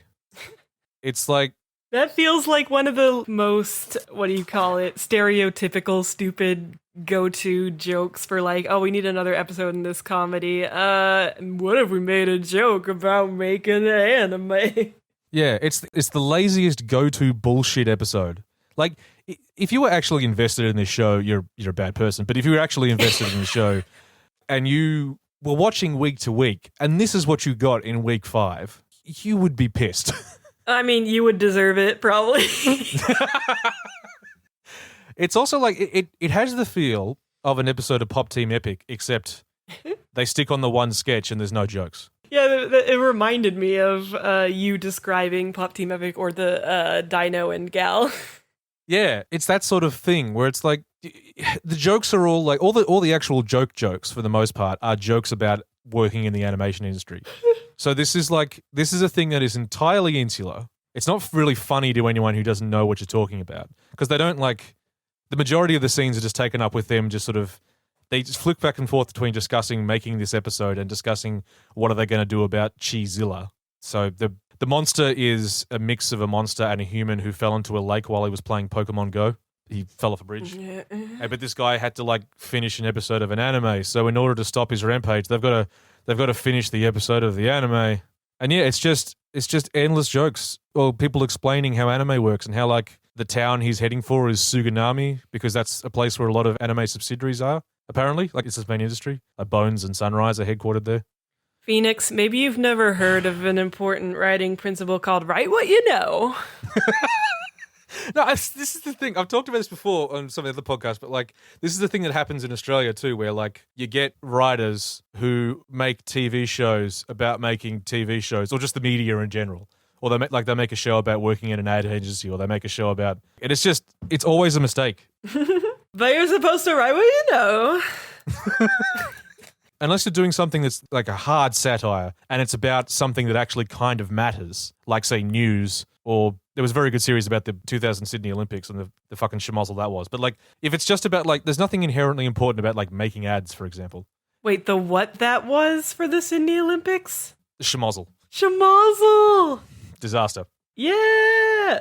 It's like, That feels like one of the most, what do you call it, stereotypical, stupid go-to jokes for like, oh, we need another episode in this comedy. What if we made a joke about making an anime? yeah, it's the laziest go-to bullshit episode. Like, if you were actually invested in this show, you're a bad person. But if you were actually invested in the show and you were watching week to week, and this is what you got in week 5, you would be pissed. I mean, you would deserve it, probably. It's also like, it has the feel of an episode of Pop Team Epic, except they stick on the one sketch and there's no jokes. Yeah, it reminded me of you describing Pop Team Epic or the Dino and Gal. Yeah, it's that sort of thing where it's like, the jokes are all like, all the actual jokes for the most part are jokes about working in the animation industry. So this is a thing that is entirely insular. It's not really funny to anyone who doesn't know what you're talking about, because they don't like, the majority of the scenes are just taken up with them just sort of, they just flick back and forth between discussing making this episode and discussing what are they going to do about Cheezilla. So the monster is a mix of a monster and a human who fell into a lake while he was playing Pokemon Go. He fell off a bridge. Yeah. But this guy had to like finish an episode of an anime. So in order to stop his rampage, they've got to finish the episode of the anime. And yeah, it's just endless jokes or people explaining how anime works and how like the town he's heading for is Suganami, because that's a place where a lot of anime subsidiaries are, apparently. Like, it's his main industry. Like Bones and Sunrise are headquartered there. Phoenix, maybe you've never heard of an important writing principle called write what you know. No, this is the thing. I've talked about this before on some of the other podcasts, but like, this is the thing that happens in Australia too, where like you get writers who make TV shows about making TV shows, or just the media in general. Or they make a show about working in an ad agency, or they make a show about, and it's always a mistake. But you're supposed to write what you know. Unless you're doing something that's like a hard satire and it's about something that actually kind of matters, like say news, or there was a very good series about the 2000 Sydney Olympics and the fucking schmozzle that was. But like, if it's just about like, there's nothing inherently important about like making ads, for example. Wait, the what that was for the Sydney Olympics? The schmozzle. Schmozzle! Disaster. Yeah!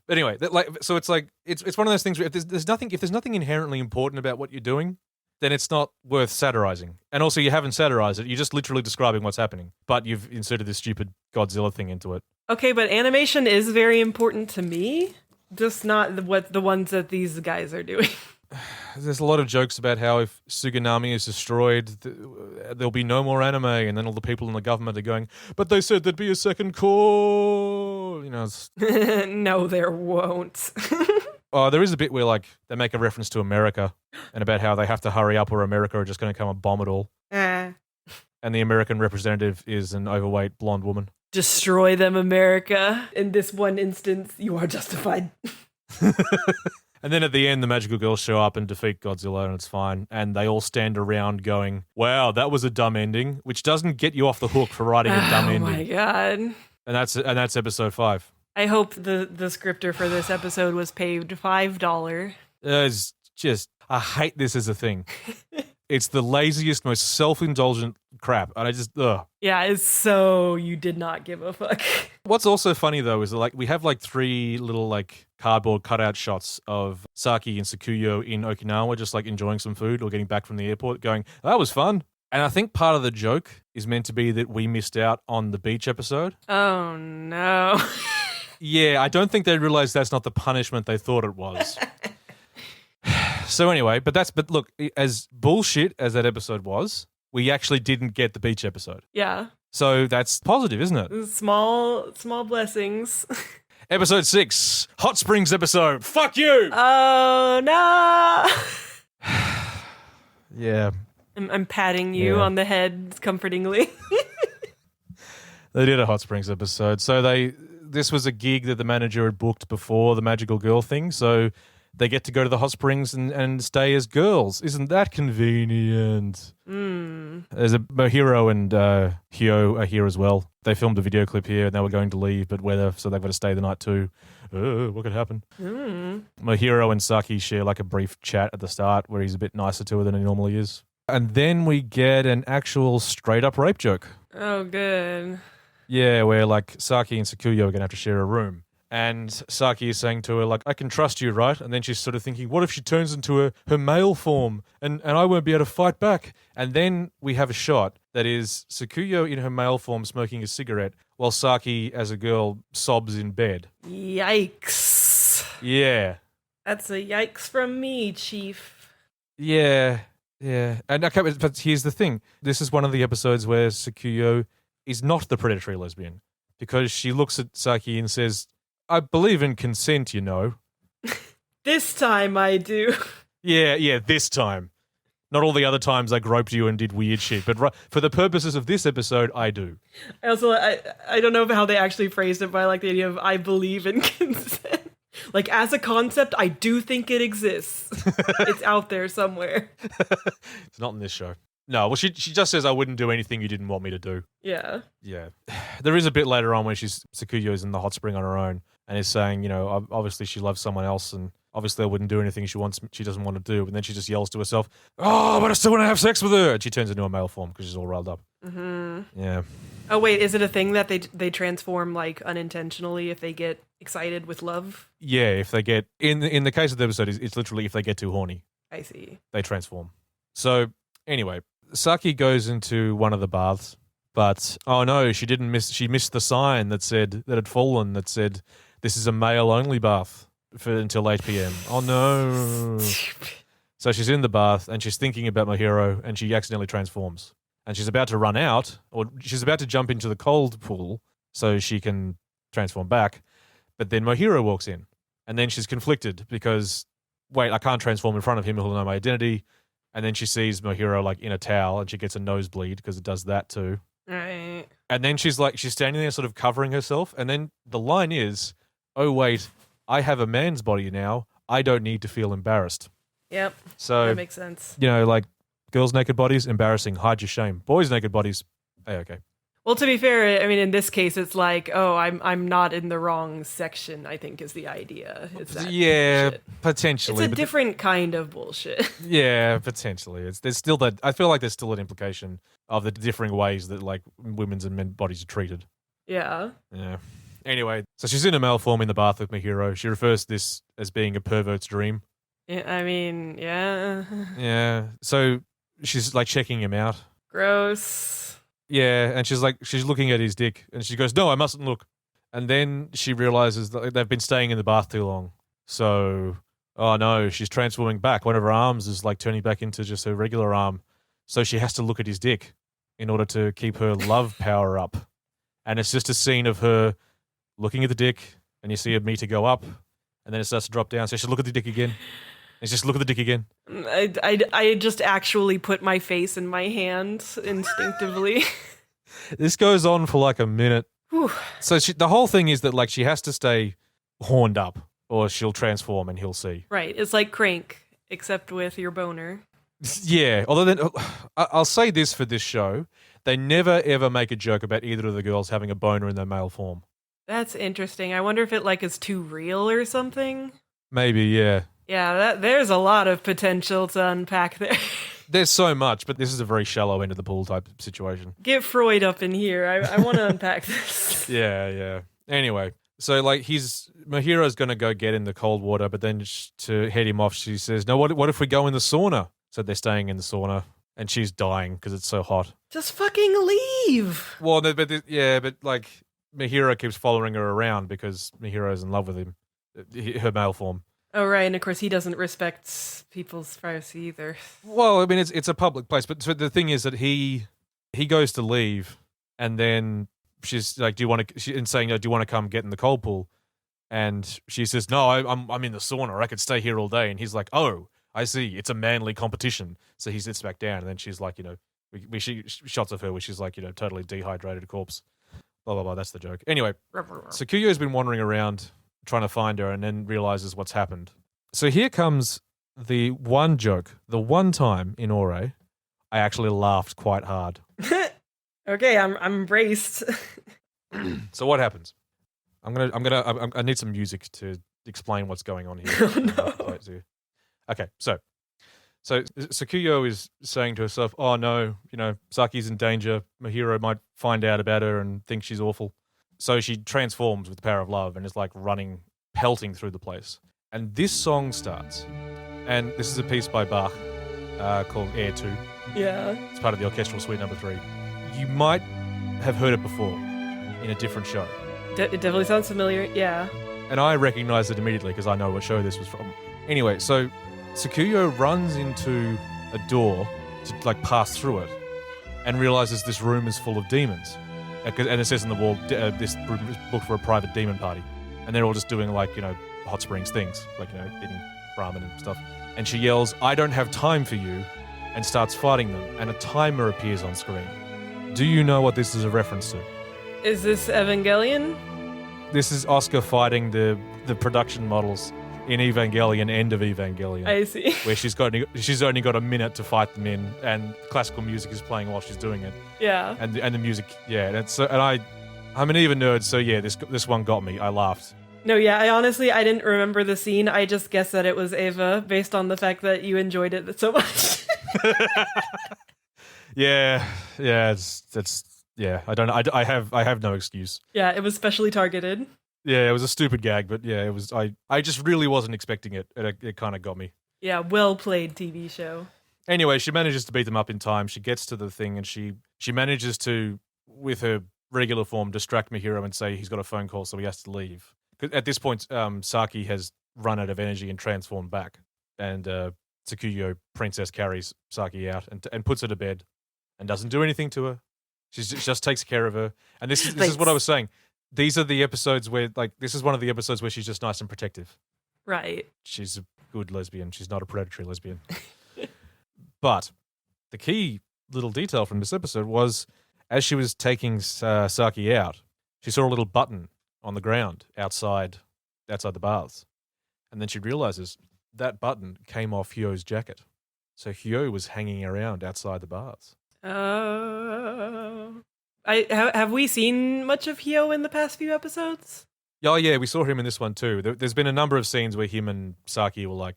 But anyway, so it's like, it's one of those things where if there's nothing inherently important about what you're doing, then it's not worth satirizing. And also, you haven't satirized it. You're just literally describing what's happening. But you've inserted this stupid Godzilla thing into it. Okay, but animation is very important to me. Just not the ones that these guys are doing. There's a lot of jokes about how if Suganami is destroyed, there'll be no more anime. And then all the people in the government are going, but they said there'd be a second core. You know, no, there won't. Oh, there is a bit where like they make a reference to America and about how they have to hurry up or America are just going to come and bomb it all. And the American representative is an overweight blonde woman. Destroy them, America. In this one instance, you are justified. And then at the end, the magical girls show up and defeat Godzilla, and it's fine. And they all stand around going, wow, that was a dumb ending, which doesn't get you off the hook for writing a dumb ending. Oh my God. And that's episode 5. I hope the scripter for this episode was paid $5. It's just, I hate this as a thing. It's the laziest, most self-indulgent crap. And I just, ugh. Yeah, it's so you did not give a fuck. What's also funny, though, is that, like, we have, like, 3 little, like, cardboard cutout shots of Saki and Sakuya in Okinawa just, like, enjoying some food or getting back from the airport going, that was fun. And I think part of the joke is meant to be that we missed out on the beach episode. Oh, no. Yeah, I don't think they realized that's not the punishment they thought it was. So anyway, but look, as bullshit as that episode was, we actually didn't get the beach episode. Yeah. So that's positive, isn't it? Small blessings. Episode 6, Hot Springs episode. Fuck you! Oh, no! Yeah. I'm patting you on the head comfortingly. They did a Hot Springs episode. So this was a gig that the manager had booked before the magical girl thing, so they get to go to the hot springs and stay as girls. Isn't that convenient? There's a Mohiro and Hyo are here as well. They filmed a video clip here and they were going to leave, but weather, so they've got to stay the night too. What could happen? Mohiro and Saki share like a brief chat at the start where he's a bit nicer to her than he normally is. And then we get an actual straight up rape joke. Oh, good. Yeah, where like Saki and Sakuya are going to have to share a room. And Saki is saying to her, like, I can trust you, right? And then she's sort of thinking, what if she turns into her male form and I won't be able to fight back? And then we have a shot that is Sakuya in her male form smoking a cigarette while Saki, as a girl, sobs in bed. Yikes. Yeah. That's a yikes from me, Chief. Yeah. And okay, but here's the thing. This is one of the episodes where Sakuya is not the predatory lesbian because she looks at Saki and says, I believe in consent, you know. This time I do. Yeah, this time. Not all the other times I groped you and did weird shit, but for the purposes of this episode, I do. I also, I don't know how they actually phrased it, but I like the idea of I believe in consent. Like, as a concept, I do think it exists. It's out there somewhere. It's not in this show. No, well, she just says, I wouldn't do anything you didn't want me to do. Yeah. Yeah. There is a bit later on where Sakuya is in the hot spring on her own and is saying, you know, obviously she loves someone else and obviously I wouldn't do anything she doesn't want to do. And then she just yells to herself, oh, but I still want to have sex with her. And she turns into a male form because she's all riled up. Mm-hmm. Yeah. Oh, wait, is it a thing that they transform, like, unintentionally if they get excited with love? Yeah, if they get, in the case of the episode, it's literally if they get too horny. I see. They transform. So, anyway, Saki goes into one of the baths, but, oh no, she missed the sign that had fallen that said, this is a male-only bath until 8 p.m. Oh no. So she's in the bath and she's thinking about Mohiro and she accidentally transforms. And she's about to run out, or she's about to jump into the cold pool so she can transform back. But then Mohiro walks in. And then she's conflicted because, wait, I can't transform in front of him, he'll know my identity. And then she sees Mohiro like in a towel and she gets a nosebleed because it does that too. Right. And then she's standing there sort of covering herself. And then the line is, oh, wait, I have a man's body now. I don't need to feel embarrassed. Yep. So that makes sense. You know, like girls' naked bodies, embarrassing, hide your shame. Boys' naked bodies, okay. Well, to be fair, I mean, in this case, it's like, oh, I'm not in the wrong section, I think is the idea. Yeah, bullshit. Potentially. It's a different kind of bullshit. Yeah, potentially. There's still that. I feel like there's still an implication of the differing ways that like women's and men's bodies are treated. Yeah. Yeah. Anyway, so she's in a male form in the bath with Mohiro. She refers to this as being a pervert's dream. Yeah, I mean, yeah. Yeah. So she's like checking him out. Gross. Yeah, and she's looking at his dick, and she goes, "No, I mustn't look." And then she realizes that they've been staying in the bath too long. So, oh no, she's transforming back. One of her arms is like turning back into just her regular arm. So she has to look at his dick in order to keep her love power up. And it's just a scene of her looking at the dick, and you see her meter go up, and then it starts to drop down. So she look at the dick again. And just look at the dick again. I just actually put my face in my hand instinctively. This goes on for like a minute. Whew. So the whole thing is that like she has to stay horned up, or she'll transform and he'll see. Right, it's like Crank, except with your boner. Yeah, although then I'll say this for this show: they never ever make a joke about either of the girls having a boner in their male form. That's interesting. I wonder if it like is too real or something. Maybe, yeah. Yeah, there's a lot of potential to unpack there. There's so much, but this is a very shallow end of the pool type situation. Get Freud up in here. I want to unpack this. Yeah. Anyway, so like Mohiro's going to go get in the cold water, but then to head him off, she says, "No, what if we go in the sauna?" So they're staying in the sauna, and she's dying because it's so hot. Just fucking leave. Well, no, but like Mohiro keeps following her around because Mohiro's in love with him, her male form. Oh, right, and of course he doesn't respect people's privacy either. Well, I mean, it's a public place, but so the thing is that he goes to leave, and then she's like, "Do you want to?" And saying, "Do you want to come get in the cold pool?" And she says, "No, I'm in the sauna. I could stay here all day." And he's like, "Oh, I see. It's a manly competition." So he sits back down, and then she's like, she shots of her where she's like, totally dehydrated corpse. Blah blah blah. That's the joke. Anyway, Sakuya has been wandering around, trying to find her, and then realizes what's happened. So here comes the one joke, the one time in Ore, I actually laughed quite hard. Okay, I'm braced. So what happens? I need some music to explain what's going on here. Oh, no. Okay, so Sakuya is saying to herself, "Oh no, Saki's in danger. My hero might find out about her and think she's awful." So she transforms with the power of love and is like running, pelting through the place. And this song starts, and this is a piece by Bach called Air 2. Yeah. It's part of the orchestral suite number 3. You might have heard it before in a different show. It definitely sounds familiar. Yeah. And I recognized it immediately because I know what show this was from. Anyway, so Sakuya runs into a door to like pass through it and realizes this room is full of demons. And it says in the wall, this room is booked for a private demon party. And they're all just doing like, hot springs things, like, eating ramen and stuff. And she yells, "I don't have time for you," and starts fighting them. And a timer appears on screen. Do you know what this is a reference to? Is this Evangelion? This is Oscar fighting the production models in Evangelion, end of Evangelion. I see. Where she's only got a minute to fight them in, and classical music is playing while she's doing it. Yeah. And the music, yeah. I'm an even nerd, so yeah, this one got me. I laughed. No, yeah, I didn't remember the scene. I just guessed that it was Ava based on the fact that you enjoyed it so much. Yeah. I have no excuse. Yeah, it was specially targeted. Yeah, it was a stupid gag, but yeah, it was. I just really wasn't expecting it. It kind of got me. Yeah, well played TV show. Anyway, she manages to beat them up in time. She gets to the thing, and she manages to, with her regular form, distract Mihiro and say he's got a phone call, so he has to leave. 'Cause at this point, Saki has run out of energy and transformed back, and Sakuya princess carries Saki out and puts her to bed, and doesn't do anything to her. She just takes care of her. And this is what I was saying. These are the episodes where, this is one of the episodes where she's just nice and protective. Right. She's a good lesbian. She's not a predatory lesbian. But the key little detail from this episode was, as she was taking Saki out, she saw a little button on the ground outside the baths. And then she realizes that button came off Hyo's jacket. So Hyo was hanging around outside the baths. Have we seen much of Hyo in the past few episodes? Oh, yeah, we saw him in this one too. There's been a number of scenes where him and Saki will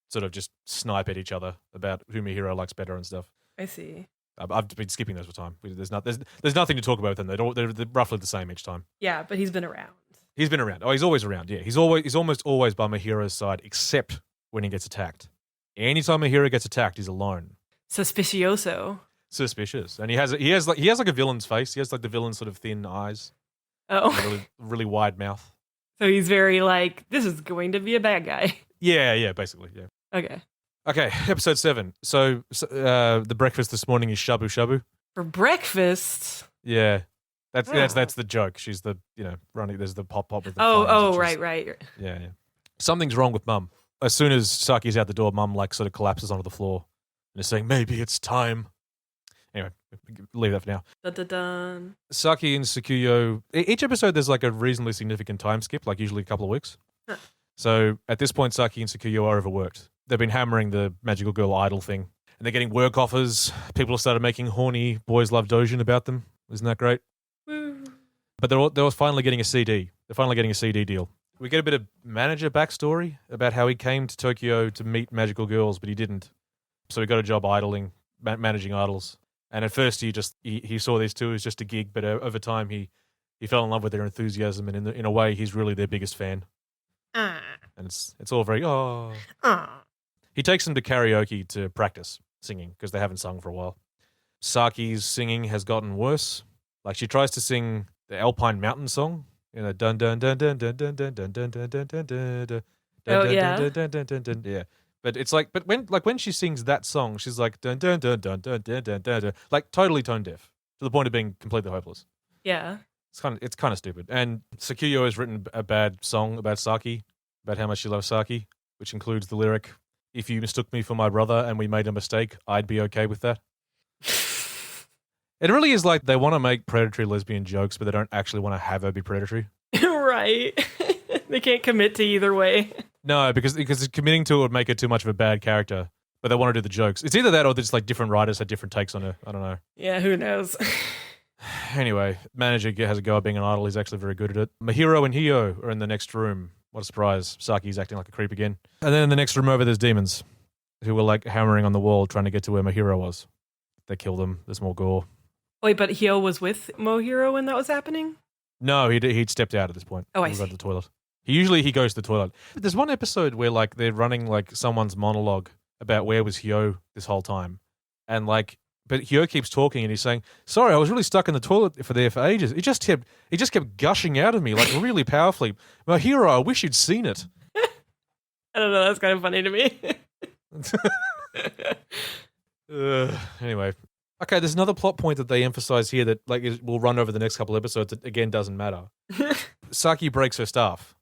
sort of just snipe at each other about who Mihiro likes better and stuff. I see. I've been skipping those for time. There's nothing to talk about with them. They're roughly the same each time. Yeah, but he's been around. He's been around. Oh, he's always around. Yeah, he's almost always by Mihiro's side, except when he gets attacked. Anytime Mihiro gets attacked, he's alone. Suspicioso. Suspicious, and he has like a villain's face. He has like the villain's sort of thin eyes. Oh, really, really wide mouth. So he's very this is going to be a bad guy. Yeah, basically, yeah. Okay, episode 7. So the breakfast this morning is shabu shabu. For breakfast? Yeah. That's the joke. She's the, running, there's the pop with the right. Yeah. Something's wrong with Mum. As soon as Saki's out the door, Mum sort of collapses onto the floor and is saying, "Maybe it's time." Anyway, leave that for now. Dun, dun, dun. Saki and Sakuya, each episode there's a reasonably significant time skip, usually a couple of weeks. Huh. So at this point, Saki and Sakuya are overworked. They've been hammering the magical girl idol thing, and they're getting work offers. People have started making horny boys love dojin about them. Isn't that great? Woo. But they're finally getting a CD. They're finally getting a CD deal. We get a bit of manager backstory about how he came to Tokyo to meet magical girls, but he didn't. So he got a job idling, managing idols. And at first he saw these two as just a gig, but over time he fell in love with their enthusiasm, and in a way he's really their biggest fan. And it's all very He takes them to karaoke to practice singing because they haven't sung for a while. Saki's singing has gotten worse. She tries to sing the Alpine Mountain song, dun dun dun dun dun dun dun dun dun dun dun dun dun. Oh yeah. Yeah. But it's when she sings that song, she's like dun dun dun dun dun dun dun dun, totally tone deaf to the point of being completely hopeless. Yeah. It's kind of stupid. And Sakuya has written a bad song about Saki, about how much she loves Saki, which includes the lyric, "If you mistook me for my brother and we made a mistake, I'd be okay with that." It really is they want to make predatory lesbian jokes, but they don't actually want to have her be predatory. Right. They can't commit to either way. No, because committing to it would make her too much of a bad character. But they want to do the jokes. It's either that or just like different writers had different takes on her. I don't know. Yeah, who knows? Anyway, manager has a go at being an idol. He's actually very good at it. Mahiro and Hio are in the next room. What a surprise. Saki's acting like a creep again. And then in the next room over, there's demons who were like hammering on the wall trying to get to where Mahiro was. They killed him. There's more gore. Wait, but Hio was with Mohiro when that was happening? No, he'd stepped out at this point. Oh, I He see. went to the toilet. He goes to the toilet. There's one episode where like they're running like someone's monologue about where was Hio this whole time. And like, but Hio keeps talking and he's saying, sorry, I was really stuck in the toilet for ages. It just kept gushing out of me like really powerfully. Mahiro, I wish you'd seen it. I don't know, that's kind of funny to me. Anyway. Okay, there's another plot point that they emphasize here that like will run over the next couple episodes that again doesn't matter. Saki breaks her staff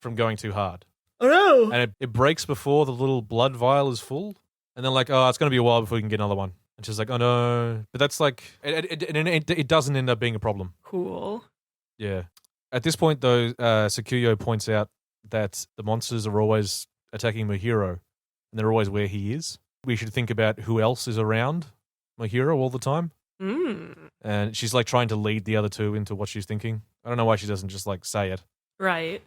from going too hard. Oh no! And it breaks before the little blood vial is full. And then like, oh, it's going to be a while before we can get another one. And she's like, oh no. But that's like, it doesn't end up being a problem. Cool. Yeah. At this point though, Sakuya points out that the monsters are always attacking Mahiro. And they're always where he is. We should think about who else is around Mahiro all the time. And she's like trying to lead the other two into what she's thinking. I don't know why she doesn't just like say it. Right.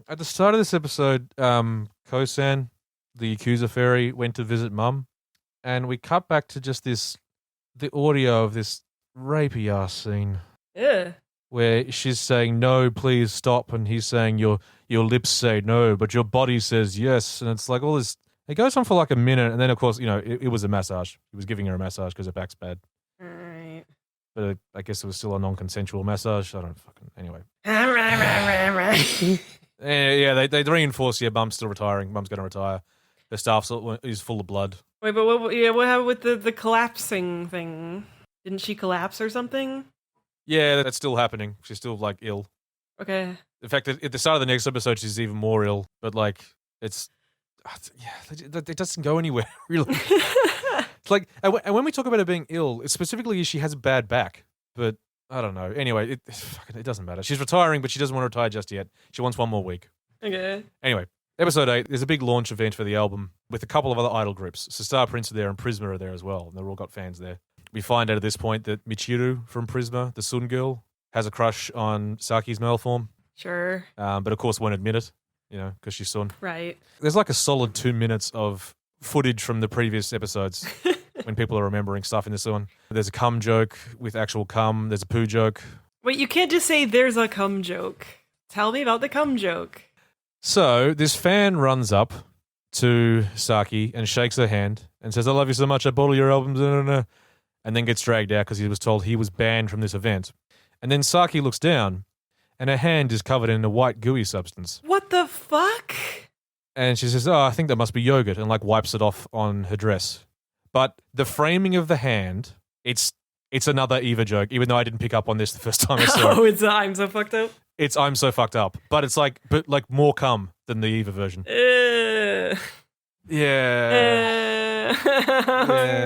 At the start of this episode, Kosan, the accuser fairy, went to visit Mum, and we cut back to just the audio of this rapey ass scene. Yeah. Where she's saying, no, please stop, and he's saying, your lips say no, but your body says yes, and it's like all this. It goes on for like a minute, and then of course, it was a massage. He was giving her a massage because her back's bad. Right. But I guess it was still a non-consensual massage. I don't fucking... Anyway. Yeah, they reinforce, Mum's still retiring. Mum's going to retire. Her staff is full of blood. Wait, but what happened with the collapsing thing? Didn't she collapse or something? Yeah, that's still happening. She's still, like, ill. Okay. In fact, at the start of the next episode, she's even more ill. But, like, it's... Yeah, it doesn't go anywhere, really. It's like, and when we talk about her being ill, it's specifically she has a bad back. But I don't know. Anyway, it doesn't matter. She's retiring, but she doesn't want to retire just yet. She wants one more week. Okay. Anyway, episode 8, there's a big launch event for the album with a couple of other idol groups. So Star Prince are there and Prisma are there as well. And they've all got fans there. We find out at this point that Michiru from Prisma, the Sun girl, has a crush on Saki's male form. Sure. But of course won't admit it, because she's Sun. Right. There's like a solid 2 minutes of footage from the previous episodes when people are remembering stuff in this one. There's a cum joke with actual cum. There's a poo joke. Wait, you can't just say there's a cum joke. Tell me about the cum joke. So this fan runs up to Saki and shakes her hand and says, I love you so much, I bought all your albums, and then gets dragged out because he was told he was banned from this event. And then Saki looks down and her hand is covered in a white gooey substance. What the fuck? And she says, I think that must be yogurt, and like wipes it off on her dress. But the framing of the hand, it's another Eva joke, even though I didn't pick up on this the first time I saw it. Oh, it's I'm so fucked up? It's I'm so fucked up. But it's like more cum than the Eva version. Yeah.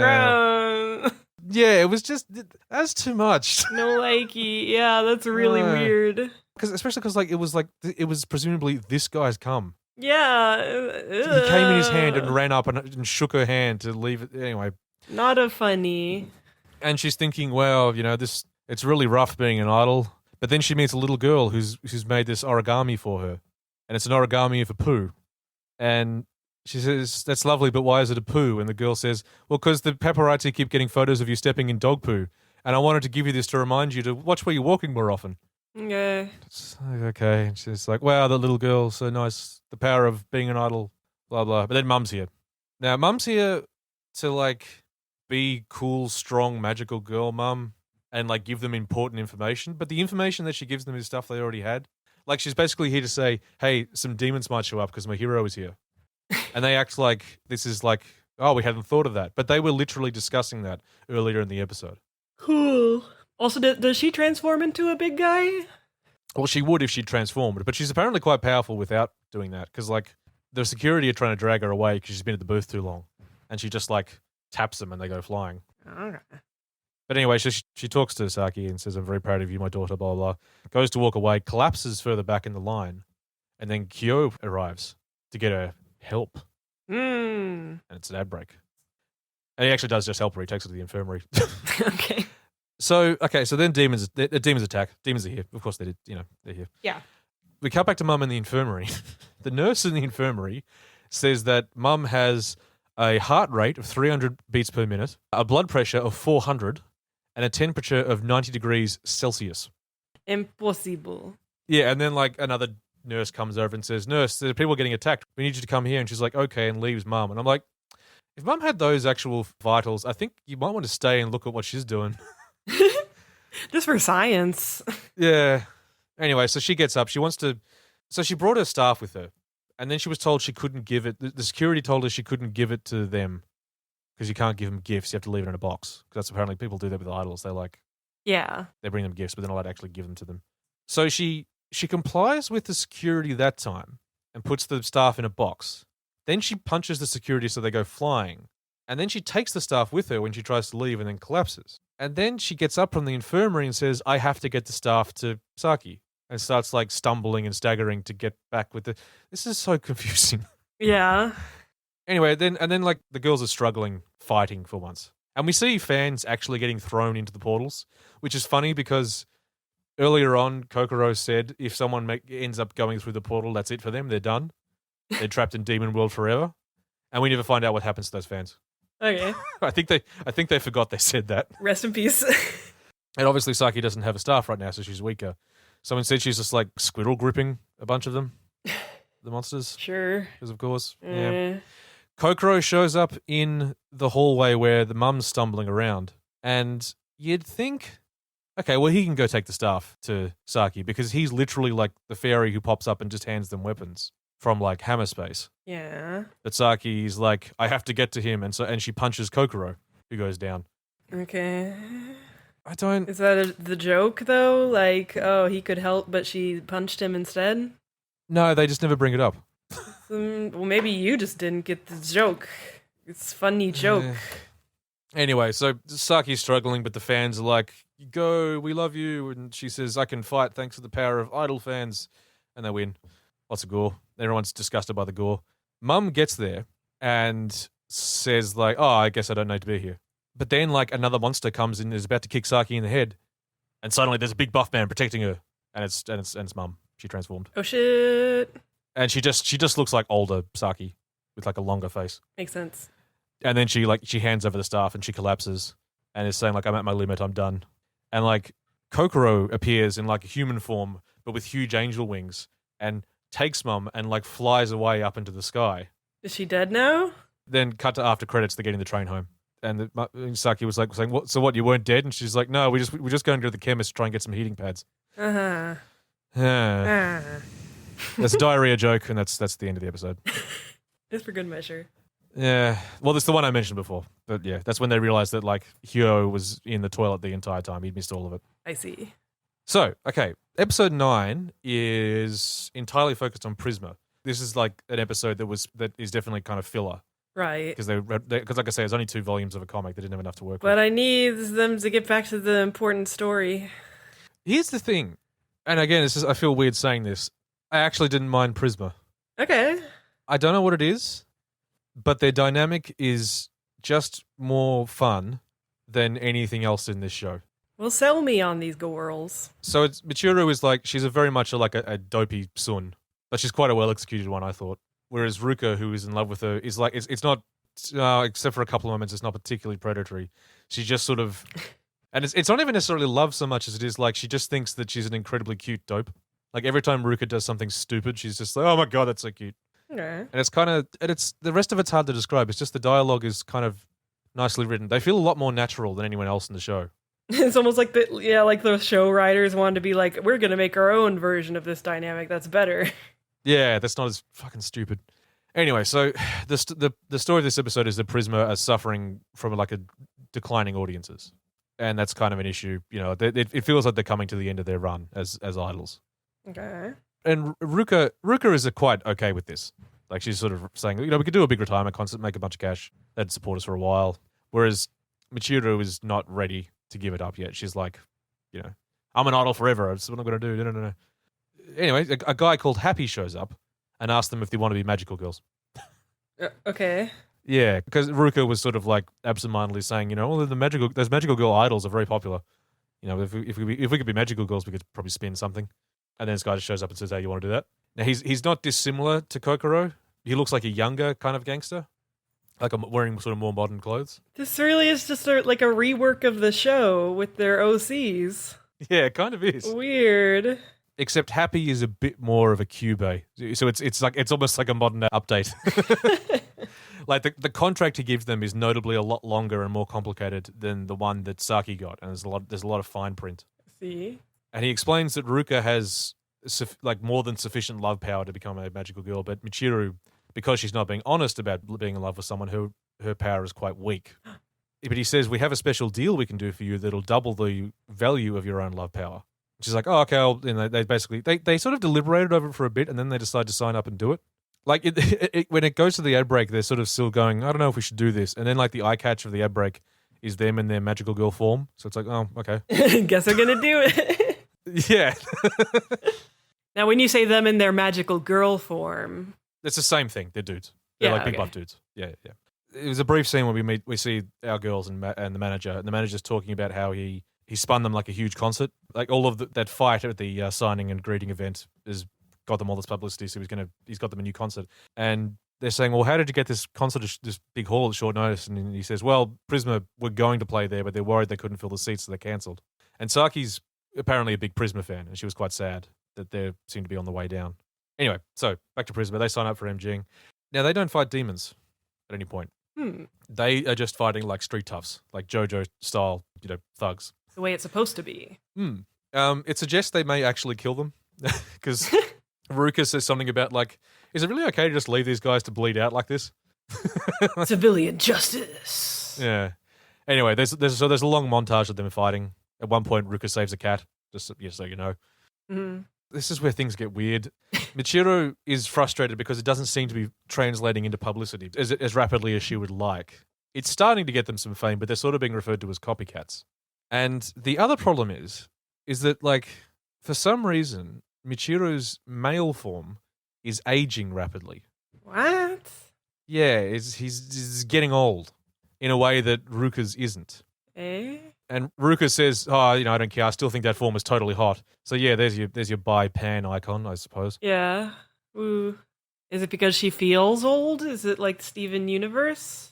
Gross. Yeah, it was just, that's too much. No likey. Yeah, that's really weird. Especially because it was presumably this guy's cum. Yeah. He came in his hand and ran up and shook her hand to leave it. Anyway. Not a funny. And she's thinking, well, it's really rough being an idol. But then she meets a little girl who's made this origami for her. And it's an origami of a poo. And she says, that's lovely, but why is it a poo? And the girl says, well, because the paparazzi keep getting photos of you stepping in dog poo. And I wanted to give you this to remind you to watch where you're walking more often. Yeah. It's like, okay. And she's like, wow, the little girl, so nice. The power of being an idol, blah, blah. But then Mum's here. Now, Mum's here to, be cool, strong, magical girl Mum and, give them important information. But the information that she gives them is stuff they already had. She's basically here to say, hey, some demons might show up because my hero is here. And they act like this is oh, we hadn't thought of that. But they were literally discussing that earlier in the episode. Cool. Also, does she transform into a big guy? Well, she would if she transformed, but she's apparently quite powerful without doing that because, the security are trying to drag her away because she's been at the booth too long. And she just, taps them and they go flying. Okay. But anyway, she talks to Saki and says, I'm very proud of you, my daughter, blah, blah, blah. Goes to walk away, collapses further back in the line, and then Kyo arrives to get her help. Mm. And it's an ad break. And he actually does just help her. He takes her to the infirmary. Okay. So then demons attack. Demons are here. Of course they did. They're here. Yeah. We cut back to Mum in the infirmary. The nurse in the infirmary says that Mum has a heart rate of 300 beats per minute, a blood pressure of 400, and a temperature of 90 degrees Celsius. Impossible. Yeah, and then like another nurse comes over and says, "Nurse, there are people getting attacked. We need you to come here." And she's like, "Okay," and leaves Mum. And I'm like, if Mum had those actual vitals, I think you might want to stay and look at what she's doing. Just for science. Yeah. Anyway, so she gets up. So she brought her staff with her. And then she was told she couldn't give it. The security told her she couldn't give it to them because you can't give them gifts. You have to leave it in a box. Because that's apparently people do that with idols. They bring them gifts, but they're not allowed to actually give them to them. So she complies with the security that time and puts the staff in a box. Then she punches the security so they go flying. And then she takes the staff with her when she tries to leave and then collapses. And then she gets up from the infirmary and says, "I have to get the staff to Saki." And starts like stumbling and staggering to get back with the... This is so confusing. Yeah. Anyway, then like the girls are struggling, fighting for once. And we see fans actually getting thrown into the portals, which is funny because earlier on, Kokoro said if someone ends up going through the portal, that's it for them. They're done. They're trapped in Demon World forever. And we never find out what happens to those fans. Okay. I think they forgot they said that. Rest in peace. And obviously Saki doesn't have a staff right now, so she's weaker. So instead she's just like squirrel gripping a bunch of them, the monsters. Sure. Because of course. Yeah. Kokoro shows up in the hallway where the mum's stumbling around. And you'd think, okay, well, he can go take the staff to Saki because he's literally like the fairy who pops up and just hands them weapons from like hammer space. Yeah. But Saki's like, I have to get to him. And she punches Kokoro, who goes down. Okay. I don't... Is that the joke, though? Like, oh, he could help, but she punched him instead? No, they just never bring it up. Well, maybe you just didn't get the joke. It's a funny joke. Anyway, so Saki's struggling, but the fans are like, "Go, we love you." And she says, "I can fight thanks to the power of idol fans." And they win. Lots of gore. Everyone's disgusted by the gore. Mum gets there and says like, "Oh, I guess I don't need to be here." But then, like, another monster comes in and is about to kick Saki in the head. And suddenly there's a big buff man protecting her. And it's Mum. She transformed. Oh, shit. And she just looks like older Saki with, like, a longer face. Makes sense. And then she hands over the staff and she collapses. And is saying, like, "I'm at my limit. I'm done." And, like, Kokoro appears in, like, a human form, but with huge angel wings. And takes Mum and, like, flies away up into the sky. Is she dead now? Then cut to after credits, they're getting the train home. And Saki was like saying, "What? So what? You weren't dead?" And she's like, "No, we're just going to the chemist to try and get some heating pads." Uh-huh. That's a diarrhea joke, and that's the end of the episode. Just for good measure. Yeah. Well, that's the one I mentioned before. But yeah, that's when they realized that like Hyo was in the toilet the entire time. He'd missed all of it. I see. So, okay, episode 9 is entirely focused on Prisma. This is like an episode that is definitely kind of filler. Right. Because like I say, there's only 2 volumes of a comic. They didn't have enough to work with. But I need them to get back to the important story. Here's the thing, and again, I feel weird saying this. I actually didn't mind Prisma. Okay. I don't know what it is, but their dynamic is just more fun than anything else in this show. Well, sell me on these girls. So Michiru is like, she's very much like a dopey Sun, but she's quite a well executed one, I thought. Whereas Ruka, who is in love with her, is like, it's not, except for a couple of moments, it's not particularly predatory. She just sort of, and it's not even necessarily love so much as it is like she just thinks that she's an incredibly cute dope. Like every time Ruka does something stupid, she's just like, "Oh my god, that's so cute." Okay. And it's the rest of it's hard to describe. It's just the dialogue is kind of nicely written. They feel a lot more natural than anyone else in the show. It's almost like the show writers wanted to be like, we're gonna make our own version of this dynamic that's better. Yeah, that's not as fucking stupid. Anyway, so the story of this episode is that Prisma are suffering from like a declining audiences, and that's kind of an issue. You know, it feels like they're coming to the end of their run as idols. Okay. And Ruka is quite okay with this. Like she's sort of saying, you know, we could do a big retirement concert, make a bunch of cash, that'd support us for a while. Whereas Michiru is not ready to give it up yet. She's like, you know, I'm an idol forever. That's what I'm going to do. No. Anyway, a guy called Happy shows up and asks them if they want to be magical girls. Okay. Yeah, because Ruka was sort of like absentmindedly saying, well, those magical girl idols are very popular. If we could be magical girls, we could probably spin something. And then this guy just shows up and says, "Hey, you want to do that?" Now he's not dissimilar to Kokoro. He looks like a younger kind of gangster, like I'm wearing sort of more modern clothes. This really is just like a rework of the show with their OCs. Yeah, it kind of is. Weird. Except Happy is a bit more of a Cube, so it's almost like a modern update. Like the contract he gives them is notably a lot longer and more complicated than the one that Saki got, and there's a lot of fine print. See? And he explains that Ruka has more than sufficient love power to become a magical girl, but Michiru, because she's not being honest about being in love with someone, her power is quite weak. But he says, we have a special deal we can do for you that'll double the value of your own love power. She's like, oh, okay. They basically they sort of deliberated over it for a bit, and then they decide to sign up and do it. Like when it goes to the ad break, they're sort of still going, I don't know if we should do this. And then like the eye catch of the ad break is them in their magical girl form. So it's like, oh, okay. Guess we're gonna do it. Yeah. Now, when you say them in their magical girl form, it's the same thing. They're dudes. They're like big buff dudes. Yeah, yeah. It was a brief scene where we see our girls and the manager. And the manager's talking about how he spun them like a huge concert. Like all of that fight at the signing and greeting event has got them all this publicity. So he's got them a new concert. And they're saying, well, how did you get this concert, this big hall at short notice? And he says, well, Prisma were going to play there, but they're worried they couldn't fill the seats, so they cancelled. And Saki's apparently a big Prisma fan, and she was quite sad that they seemed to be on the way down. Anyway, so back to Prisma. They sign up for MGing. Now, they don't fight demons at any point. They are just fighting like street toughs, like JoJo style, thugs. The way it's supposed to be. It suggests they may actually kill them because Ruka says something about like, is it really okay to just leave these guys to bleed out like this? Civilian justice. Yeah. Anyway, there's a long montage of them fighting. At one point, Ruka saves a cat, just so you know. Mm-hmm. This is where things get weird. Michiru is frustrated because it doesn't seem to be translating into publicity as rapidly as she would like. It's starting to get them some fame, but they're sort of being referred to as copycats. And the other problem is that, like, for some reason, Michiru's male form is aging rapidly. What? Yeah, he's getting old in a way that Ruka's isn't. Eh? And Ruka says, oh, I don't care. I still think that form is totally hot. So yeah, there's your bi-pan icon, I suppose. Yeah. Ooh. Is it because she feels old? Is it like Steven Universe?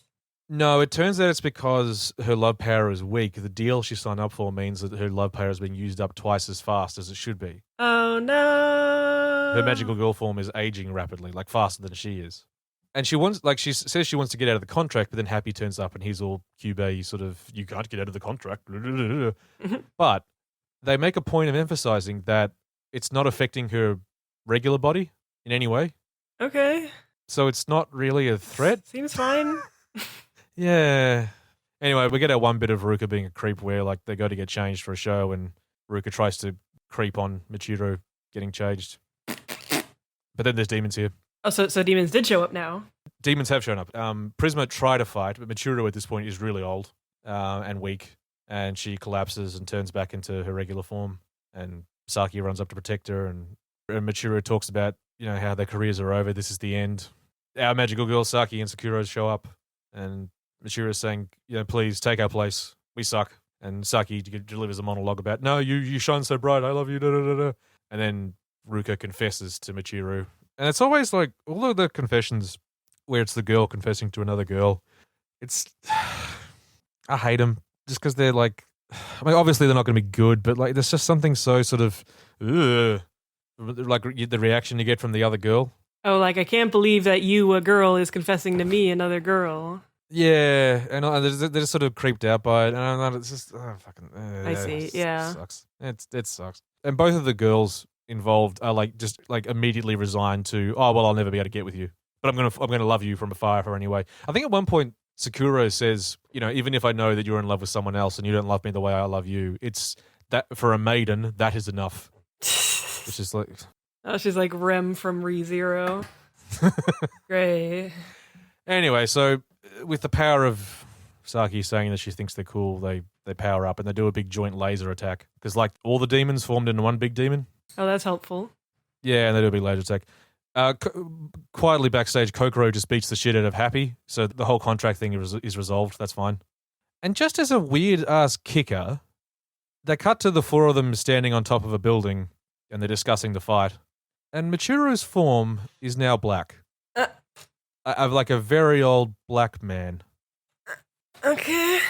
No, it turns out it's because her love power is weak. The deal she signed up for means that her love power is being used up twice as fast as it should be. Oh, no. Her magical girl form is aging rapidly, like faster than she is. And she says she wants to get out of the contract, but then Happy turns up and he's all Cube, sort of, you can't get out of the contract. But they make a point of emphasizing that it's not affecting her regular body in any way. Okay. So it's not really a threat. Seems fine. Yeah. Anyway, we get our one bit of Ruka being a creep where like they go to get changed for a show and Ruka tries to creep on Michiru getting changed. But then there's demons here. Oh, so demons did show up now. Demons have shown up. Prisma tried to fight, but Michiru at this point is really old and weak, and she collapses and turns back into her regular form. And Saki runs up to protect her, and Michiru talks about how their careers are over. This is the end. Our magical girl Saki and Sakura show up, and Michiru is saying, please take our place. We suck. And Saki delivers a monologue about, no, you shine so bright. I love you. Da, da, da, da. And then Ruka confesses to Michiru. And it's always like, all of the confessions where it's the girl confessing to another girl, I hate them just because they're like, obviously they're not going to be good, but like there's just something so sort of, like the reaction you get from the other girl. Oh, like, I can't believe that you, a girl, is confessing to me, another girl. Yeah, and they're just sort of creeped out by it, and it's just, I see, yeah. It sucks. It sucks. And both of the girls involved are like just like immediately resigned to, oh well, I'll never be able to get with you, but I'm gonna love you from afar for anyway. I think at one point Sakura says, even if I know that you're in love with someone else and you don't love me the way I love you, it's that for a maiden that is enough. Which is like, oh, she's like Rem from ReZero. Great. Anyway, so with the power of Saki saying that she thinks they're cool, they power up and they do a big joint laser attack because like all the demons formed into one big demon. Oh, that's helpful. Yeah, and they do a big laser attack. Quietly backstage, Kokoro just beats the shit out of Happy, so the whole contract thing is resolved. That's fine. And just as a weird-ass kicker, they cut to the four of them standing on top of a building, and they're discussing the fight. And Michiru's form is now black. Like a very old black man. Okay.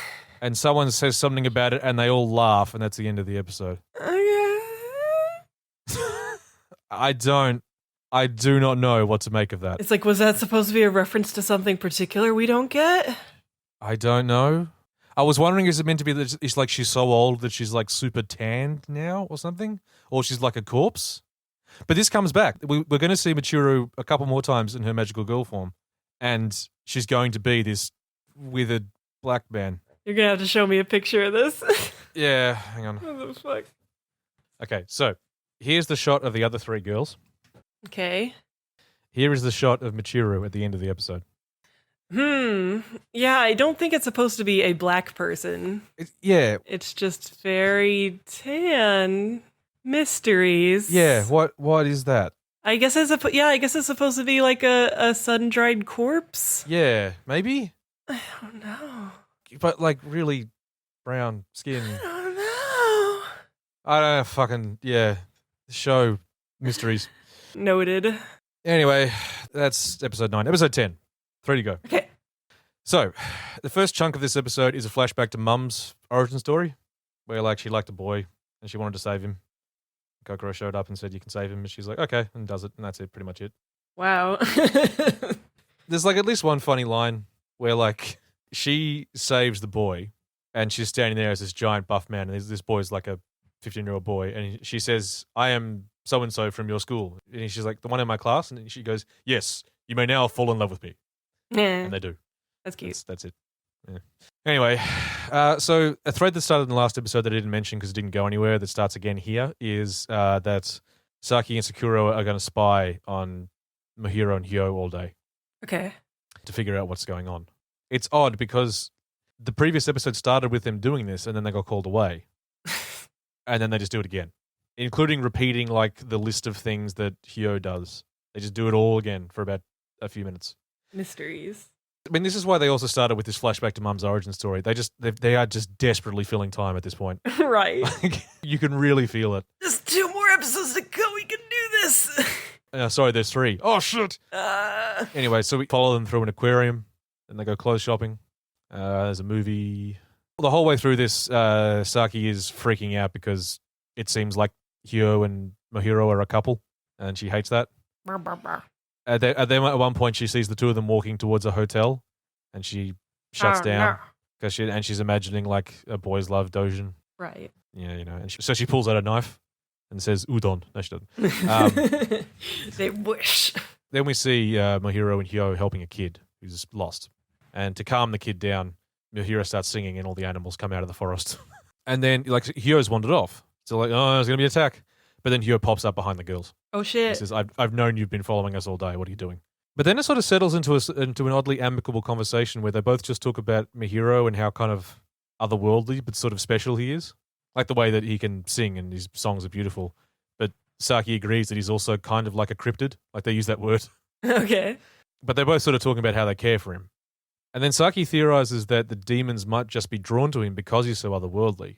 And someone says something about it, and they all laugh, and that's the end of the episode. Okay. I do not know what to make of that. It's like, was that supposed to be a reference to something particular we don't get? I don't know. I was wondering, is it meant to be that it's like she's so old that she's like super tanned now or something? Or she's like a corpse? But this comes back. We're going to see Michiru a couple more times in her magical girl form. And she's going to be this withered black man. You're going to have to show me a picture of this. Yeah, hang on. What the fuck? Okay, so here's the shot of the other three girls. Okay. Here is the shot of Michiru at the end of the episode. Yeah, I don't think it's supposed to be a black person. Yeah. It's just very tan. Mysteries. Yeah, what is that? I guess it's supposed to be like a sun-dried corpse. Yeah, maybe? I don't know. But like really brown skin. I don't know. I don't know, fucking, yeah. Show mysteries. Noted. Anyway, that's episode 9. Episode 10. 3 to go. Okay. So, the first chunk of this episode is a flashback to Mum's origin story, where like she liked a boy and she wanted to save him. Kokoro showed up and said, you can save him. And she's like, okay, and does it. And that's it, pretty much it. Wow. There's like at least one funny line where like she saves the boy and she's standing there as this giant buff man. And this boy's like a 15-year-old boy. And she says, I am so-and-so from your school. And she's like, the one in my class? And she goes, yes, you may now fall in love with me. Yeah. And they do. That's cute. That's it. Yeah. Anyway, so a thread that started in the last episode that I didn't mention because it didn't go anywhere, that starts again here, is that Saki and Sakura are going to spy on Mahiro and Hyo all day. Okay. To figure out what's going on. It's odd because the previous episode started with them doing this and then they got called away. And then they just do it again, including repeating like the list of things that Hyo does. They just do it all again for about a few minutes. Mysteries. I mean, this is why they also started with this flashback to Mum's origin story. They are just desperately filling time at this point. Right. Like, you can really feel it. There's 2 more episodes to go. We can do this. Sorry, there's 3. Oh, shit. Anyway, so we follow them through an aquarium and they go clothes shopping. There's a movie. The whole way through this, Saki is freaking out because it seems like Hyo and Mahiro are a couple and she hates that. At one point, she sees the two of them walking towards a hotel, and she shuts down because she's imagining like a boys' love dojin. Right. Yeah, you know. And so she pulls out a knife and says "udon." No, she doesn't. They wish. Then we see Mahiro and Hyo helping a kid who's lost, and to calm the kid down, Mahiro starts singing, and all the animals come out of the forest. And then like Hyo's wandered off, so like, oh, there's gonna be an attack. But then Hyo pops up behind the girls. Oh, shit. He says, I've known you've been following us all day. What are you doing? But then it sort of settles into an oddly amicable conversation where they both just talk about Mahiro and how kind of otherworldly but sort of special he is. Like the way that he can sing and his songs are beautiful. But Saki agrees that he's also kind of like a cryptid. Like they use that word. Okay. But they're both sort of talking about how they care for him. And then Saki theorizes that the demons might just be drawn to him because he's so otherworldly.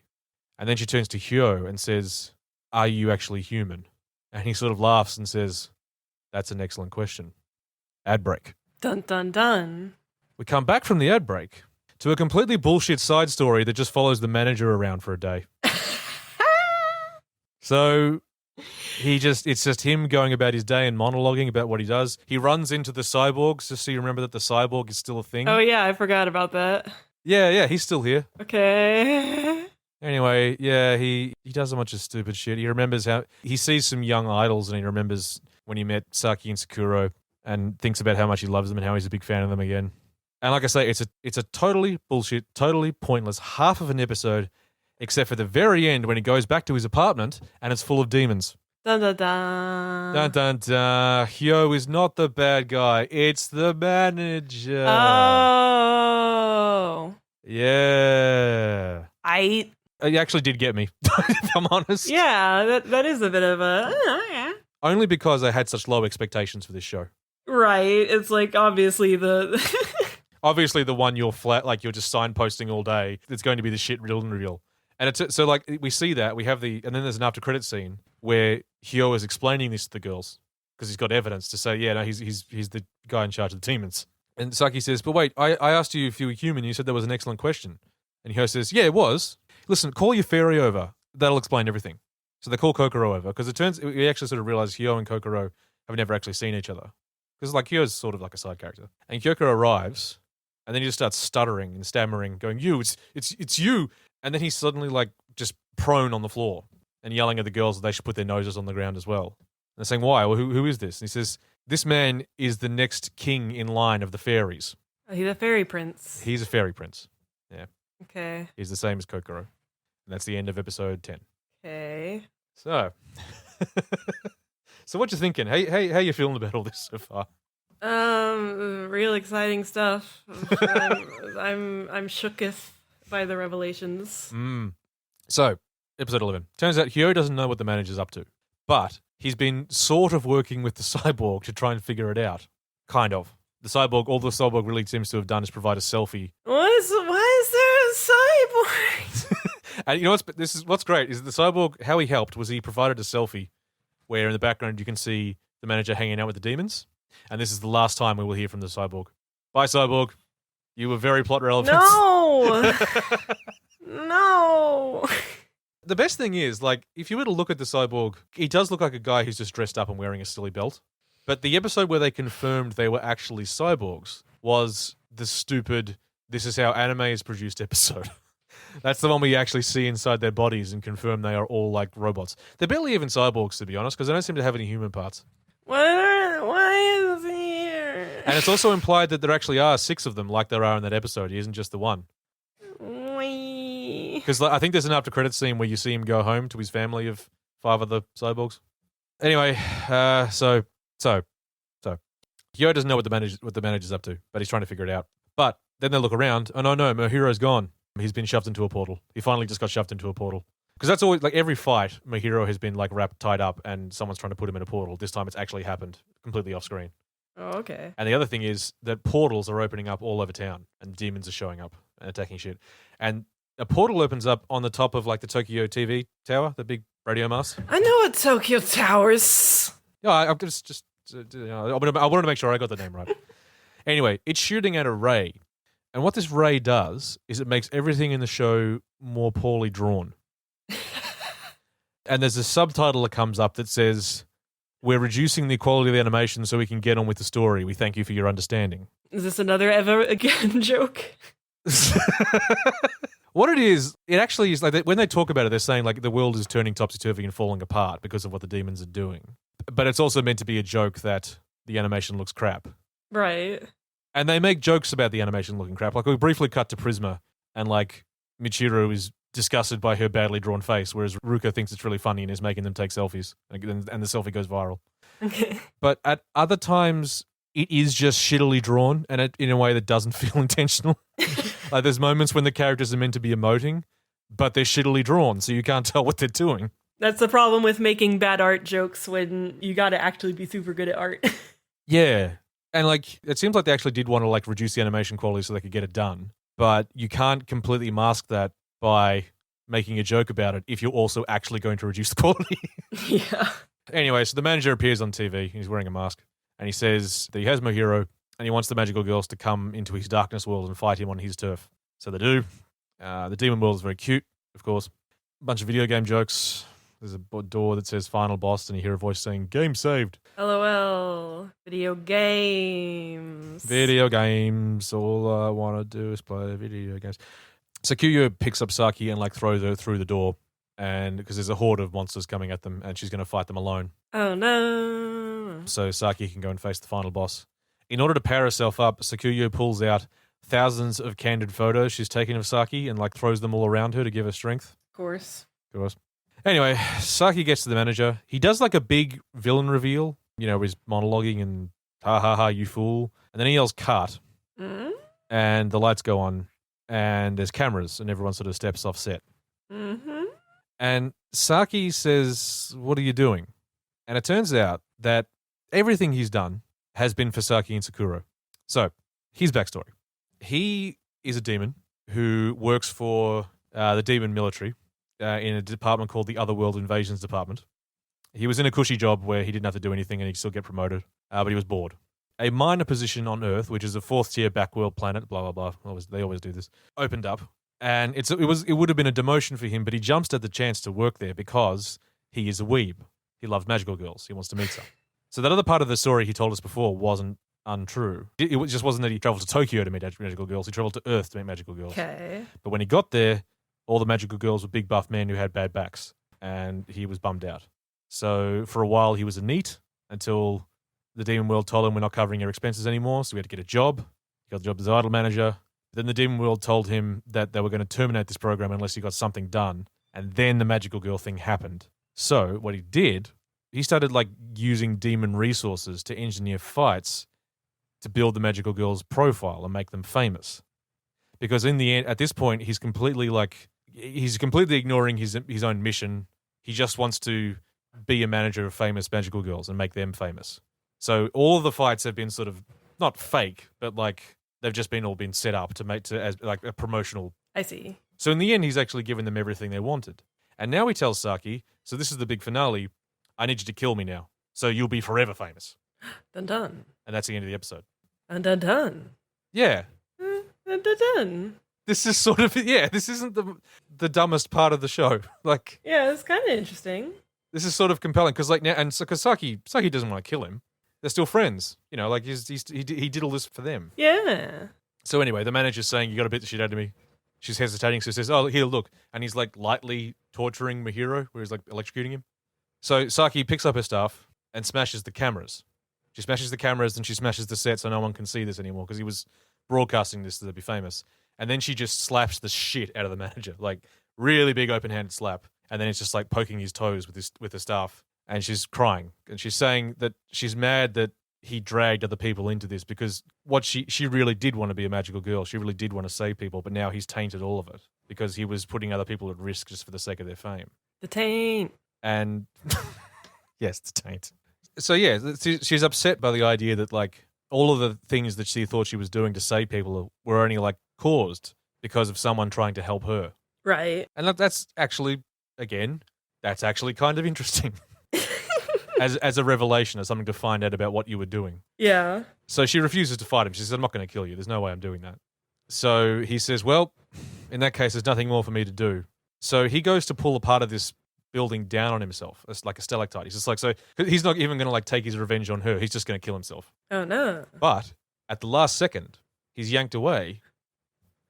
And then she turns to Hyo and says, are you actually human? And he sort of laughs and says, that's an excellent question. Ad break. Dun, dun, dun. We come back from the ad break to a completely bullshit side story that just follows the manager around for a day. So it's just him going about his day and monologuing about what he does. He runs into the cyborgs just so you remember that the cyborg is still a thing. Oh, yeah, I forgot about that. Yeah, he's still here. Okay. Anyway, yeah, he does a bunch of stupid shit. He remembers how he sees some young idols and he remembers when he met Saki and Sakura and thinks about how much he loves them and how he's a big fan of them again. And like I say, it's a totally bullshit, totally pointless half of an episode, except for the very end when he goes back to his apartment and it's full of demons. Dun, dun, dun. Dun, dun, dun. Hyo is not the bad guy. It's the manager. Oh. Yeah. It actually did get me, if I'm honest. Yeah, that is a bit of a... yeah. Only because I had such low expectations for this show. Right. It's like obviously the Obviously, the one you're you're just signposting all day. It's going to be the shit villain reveal, and it's so like we see that we have and then there's an after credit scene where Hyo is explaining this to the girls because he's got evidence to say, yeah, no, he's the guy in charge of the demons. And Saki says, but wait, I asked you if you were human. You said that was an excellent question. And Hyo says, yeah, it was. Listen, call your fairy over. That'll explain everything. So they call Kokoro over because we actually sort of realize Hyo and Kokoro have never actually seen each other because like Hyo's sort of like a side character. And Kyoko arrives. And then he just starts stuttering and stammering, going, it's you. And then he's suddenly like just prone on the floor and yelling at the girls that they should put their noses on the ground as well. And they're saying, why? Well, who is this? And he says, this man is the next king in line of the fairies. He's a fairy prince. He's a fairy prince. Yeah. Okay. He's the same as Kokoro. And that's the end of episode 10. Okay. So, so what you thinking? How you feeling about all this so far? Real exciting stuff. I'm shooketh by the revelations. So, episode 11. Turns out Hyo doesn't know what the manager's up to, but he's been sort of working with the cyborg to try and figure it out. Kind of. All the cyborg really seems to have done is provide a selfie. Why is there a cyborg? And you know what's great is the cyborg, how he helped was he provided a selfie where in the background you can see the manager hanging out with the demons. And this is the last time we will hear from the cyborg. Bye, cyborg. You were very plot relevant. No! No! The best thing is, like, if you were to look at the cyborg, he does look like a guy who's just dressed up and wearing a silly belt. But the episode where they confirmed they were actually cyborgs was the stupid, this is how anime is produced episode. That's the one where you actually see inside their bodies and confirm they are all, like, robots. They're barely even cyborgs, to be honest, because they don't seem to have any human parts. Why is he here? And it's also implied that there actually are 6 of them, like there are in that episode. He isn't just the one. Because I think there's an after credits scene where you see him go home to his family of 5 other cyborgs. Anyway, so Hyo doesn't know what the manager's up to, but he's trying to figure it out. But then they look around, and oh no, Mohiro's gone. He's been shoved into a portal. He finally just got shoved into a portal. Because that's always, like, every fight, Mohiro has been, like, tied up and someone's trying to put him in a portal. This time it's actually happened completely off screen. Oh, okay. And the other thing is that portals are opening up all over town and demons are showing up and attacking shit. And a portal opens up on the top of, like, the Tokyo TV tower, the big radio mast. I know what Tokyo Towers. Yeah, I just I wanted to make sure I got the name right. Anyway, it's shooting at a ray. And what this ray does is it makes everything in the show more poorly drawn. And there's a subtitle that comes up that says, we're reducing the quality of the animation so we can get on with the story. We thank you for your understanding. Is this another ever again joke? What it is, it actually is like when they talk about it, they're saying like the world is turning topsy-turvy and falling apart because of what the demons are doing. But it's also meant to be a joke that the animation looks crap. Right. And they make jokes about the animation looking crap. Like we briefly cut to Prisma and like Michiru is disgusted by her badly drawn face, whereas Ruka thinks it's really funny and is making them take selfies. And the selfie goes viral. Okay. But at other times, it is just shittily drawn and in a way that doesn't feel intentional. Like there's moments when the characters are meant to be emoting, but they're shittily drawn, so you can't tell what they're doing. That's the problem with making bad art jokes when you gotta actually be super good at art. Yeah. And like it seems like they actually did want to like reduce the animation quality so they could get it done. But you can't completely mask that by making a joke about it if you're also actually going to reduce the quality. Yeah. Anyway, so the manager appears on TV. He's wearing a mask. And he says that he has Mohiro and he wants the magical girls to come into his darkness world and fight him on his turf. So they do. The demon world is very cute, of course. A bunch of video game jokes. There's a door that says final boss and you hear a voice saying, game saved. LOL. Video games. Video games. All I want to do is play video games. Sakuya picks up Saki and like throws her through the door, and because there's a horde of monsters coming at them, and she's going to fight them alone. Oh no! So Saki can go and face the final boss. In order to power herself up, Sakuya pulls out thousands of candid photos she's taken of Saki and like throws them all around her to give her strength. Of course. Of course. Anyway, Saki gets to the manager. He does like a big villain reveal. You know, he's monologuing and ha ha ha, you fool. And then he yells cut. Mm-hmm. And the lights go on. And there's cameras and everyone sort of steps off set. Mm-hmm. And Saki says, what are you doing? And it turns out that everything he's done has been for Saki and Sakura. So, his backstory. He is a demon who works for the demon military in a department called the Otherworld Invasions Department. He was in a cushy job where he didn't have to do anything and he'd still get promoted, but he was bored. A minor position on Earth, which is a 4th-tier backworld planet, blah, blah, blah, they always do this, opened up. And it would have been a demotion for him, but he jumps at the chance to work there because he is a weeb. He loves magical girls. He wants to meet some. So that other part of the story he told us before wasn't untrue. It just wasn't that he traveled to Tokyo to meet magical girls. He traveled to Earth to meet magical girls. Okay. But when he got there, all the magical girls were big buff men who had bad backs, and he was bummed out. So for a while he was a NEET until the demon world told him, we're not covering your expenses anymore, so we had to get a job. He got the job as idol manager. Then the demon world told him that they were going to terminate this program unless he got something done. And then the magical girl thing happened. So what he did, he started like using demon resources to engineer fights to build the magical girl's profile and make them famous. Because in the end, at this point, he's completely ignoring his own mission. He just wants to be a manager of famous magical girls and make them famous. So all of the fights have been sort of not fake, but like they've just been set up as like a promotional. I see. So in the end, he's actually given them everything they wanted. And now he tells Saki, so this is the big finale, I need you to kill me now, so you'll be forever famous. Dun dun. And that's the end of the episode. Dun dun dun. Yeah. Dun dun dun. This is sort of, this isn't the dumbest part of the show. Like, yeah, it's kind of interesting. This is sort of compelling because like now, and because Saki doesn't want to kill him. They're still friends, you know. Like he did all this for them. Yeah. So anyway, the manager's saying, "You got to beat the shit out of me." She's hesitating, so says, "Oh, here, look," and he's like lightly torturing Mahiro, where he's like electrocuting him. So Saki picks up her stuff and smashes the cameras. She smashes the cameras and she smashes the set so no one can see this anymore because he was broadcasting this to be famous. And then she just slaps the shit out of the manager, like really big open-handed slap. And then it's just like poking his toes with the staff. And she's crying. And she's saying that she's mad that he dragged other people into this because what she really did want to be a magical girl. She really did want to save people, but now he's tainted all of it because he was putting other people at risk just for the sake of their fame. The taint. And yes, the taint. So yeah, she's upset by the idea that like all of the things that she thought she was doing to save people were only like caused because of someone trying to help her. Right. And that's actually, again, that's actually kind of interesting. As a revelation, as something to find out about what you were doing. Yeah. So she refuses to fight him. She says, I'm not going to kill you. There's no way I'm doing that. So he says, well, in that case, there's nothing more for me to do. So he goes to pull a part of this building down on himself. It's like a stalactite. He's just like, so he's not even going to like take his revenge on her. He's just going to kill himself. Oh, no. But at the last second, he's yanked away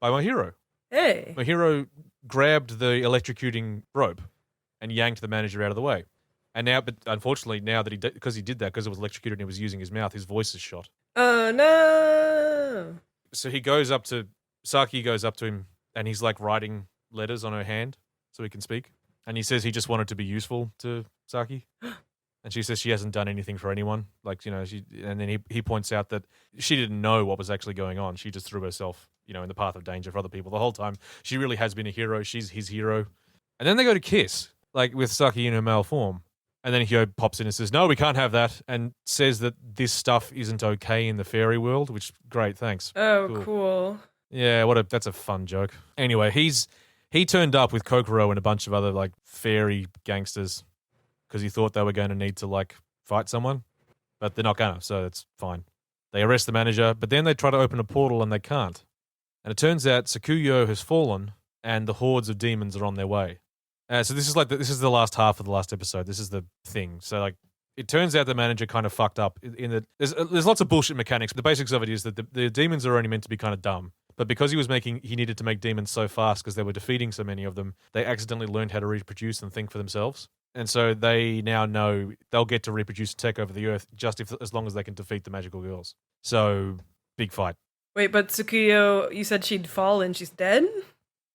by my hero. Hey. My hero grabbed the electrocuting rope and yanked the manager out of the way. And now, but unfortunately, now that because he did that, because it was electrocuted and he was using his mouth, his voice is shot. Oh, no. So Saki goes up to him and he's like writing letters on her hand so he can speak. And he says he just wanted to be useful to Saki. And she says she hasn't done anything for anyone. Like, you know, and then he points out that she didn't know what was actually going on. She just threw herself, you know, in the path of danger for other people the whole time. She really has been a hero. She's his hero. And then they go to kiss, like with Saki in her male form. And then Hyo pops in and says, no, we can't have that, and says that this stuff isn't okay in the fairy world, which, great, thanks. Oh, cool. Yeah, that's a fun joke. Anyway, he turned up with Kokoro and a bunch of other, like, fairy gangsters because he thought they were going to need to, like, fight someone, but they're not going to, so that's fine. They arrest the manager, but then they try to open a portal and they can't. And it turns out Sakuya has fallen and the hordes of demons are on their way. So this is the last half of the last episode. This is the thing. So like, it turns out the manager kind of fucked up in that there's lots of bullshit mechanics. But the basics of it is that the demons are only meant to be kind of dumb. But because he needed to make demons so fast because they were defeating so many of them, they accidentally learned how to reproduce and think for themselves. And so they now know they'll get to reproduce and take over the earth as long as they can defeat the magical girls. So big fight. Wait, but Sakuya, you said she'd fall and she's dead?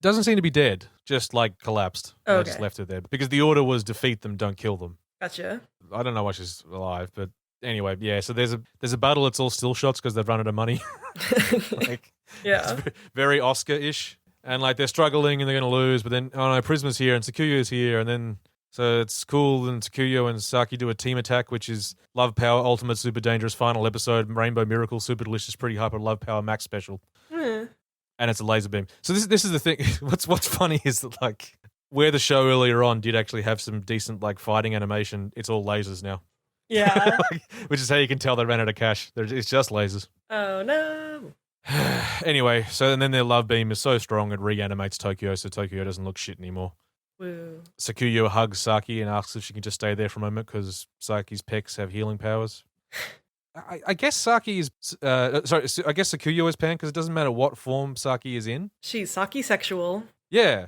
Doesn't seem to be dead, just like collapsed. Oh, They okay. just left her there because the order was defeat them, don't kill them. Gotcha. I don't know why she's alive, but anyway, yeah. So there's a battle. It's all still shots because they've run out of money. Like, Yeah. it's very Oscar-ish, and like they're struggling and they're going to lose. But then, oh no, Prisma's here and Sakuya's here, and then So it's cool, and Sakuya and Saki do a team attack, which is Love Power Ultimate Super Dangerous Final Episode Rainbow Miracle Super Delicious Pretty Hyper Love Power Max Special. And it's a laser beam. So this is the thing. What's funny is that like where the show earlier on did actually have some decent like fighting animation, it's all lasers now. Yeah. Which is how you can tell they ran out of cash. It's just lasers. Oh no. Anyway, so and then their love beam is so strong it reanimates Tokyo, so Tokyo doesn't look shit anymore. Woo. Sakuya hugs Saki and asks if she can just stay there for a moment because Saki's pecs have healing powers. I guess Saki is I guess Sakuya is pan because it doesn't matter what form Saki is in. She's Saki sexual. Yeah.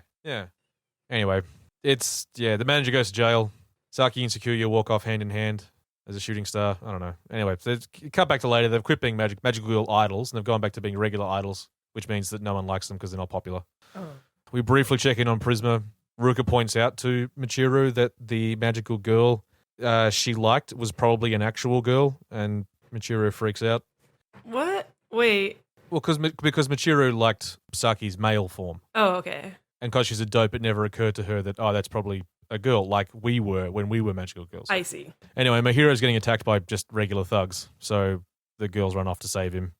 Anyway, the manager goes to jail. Saki and Sakuya walk off hand in hand as a shooting star. I don't know. Anyway, so cut back to later. They've quit being magical girl idols and they've gone back to being regular idols, which means that no one likes them because they're not popular. Oh. We briefly check in on Prisma. Ruka points out to Michiru that the magical girl she liked was probably an actual girl, and Michiru freaks out. What? Wait. Well, because Michiru liked Saki's male form. Oh, okay. And because she's a dope, it never occurred to her that, that's probably a girl, like we were when we were magical girls. I see. Anyway, my hero's getting attacked by just regular thugs, so the girls run off to save him.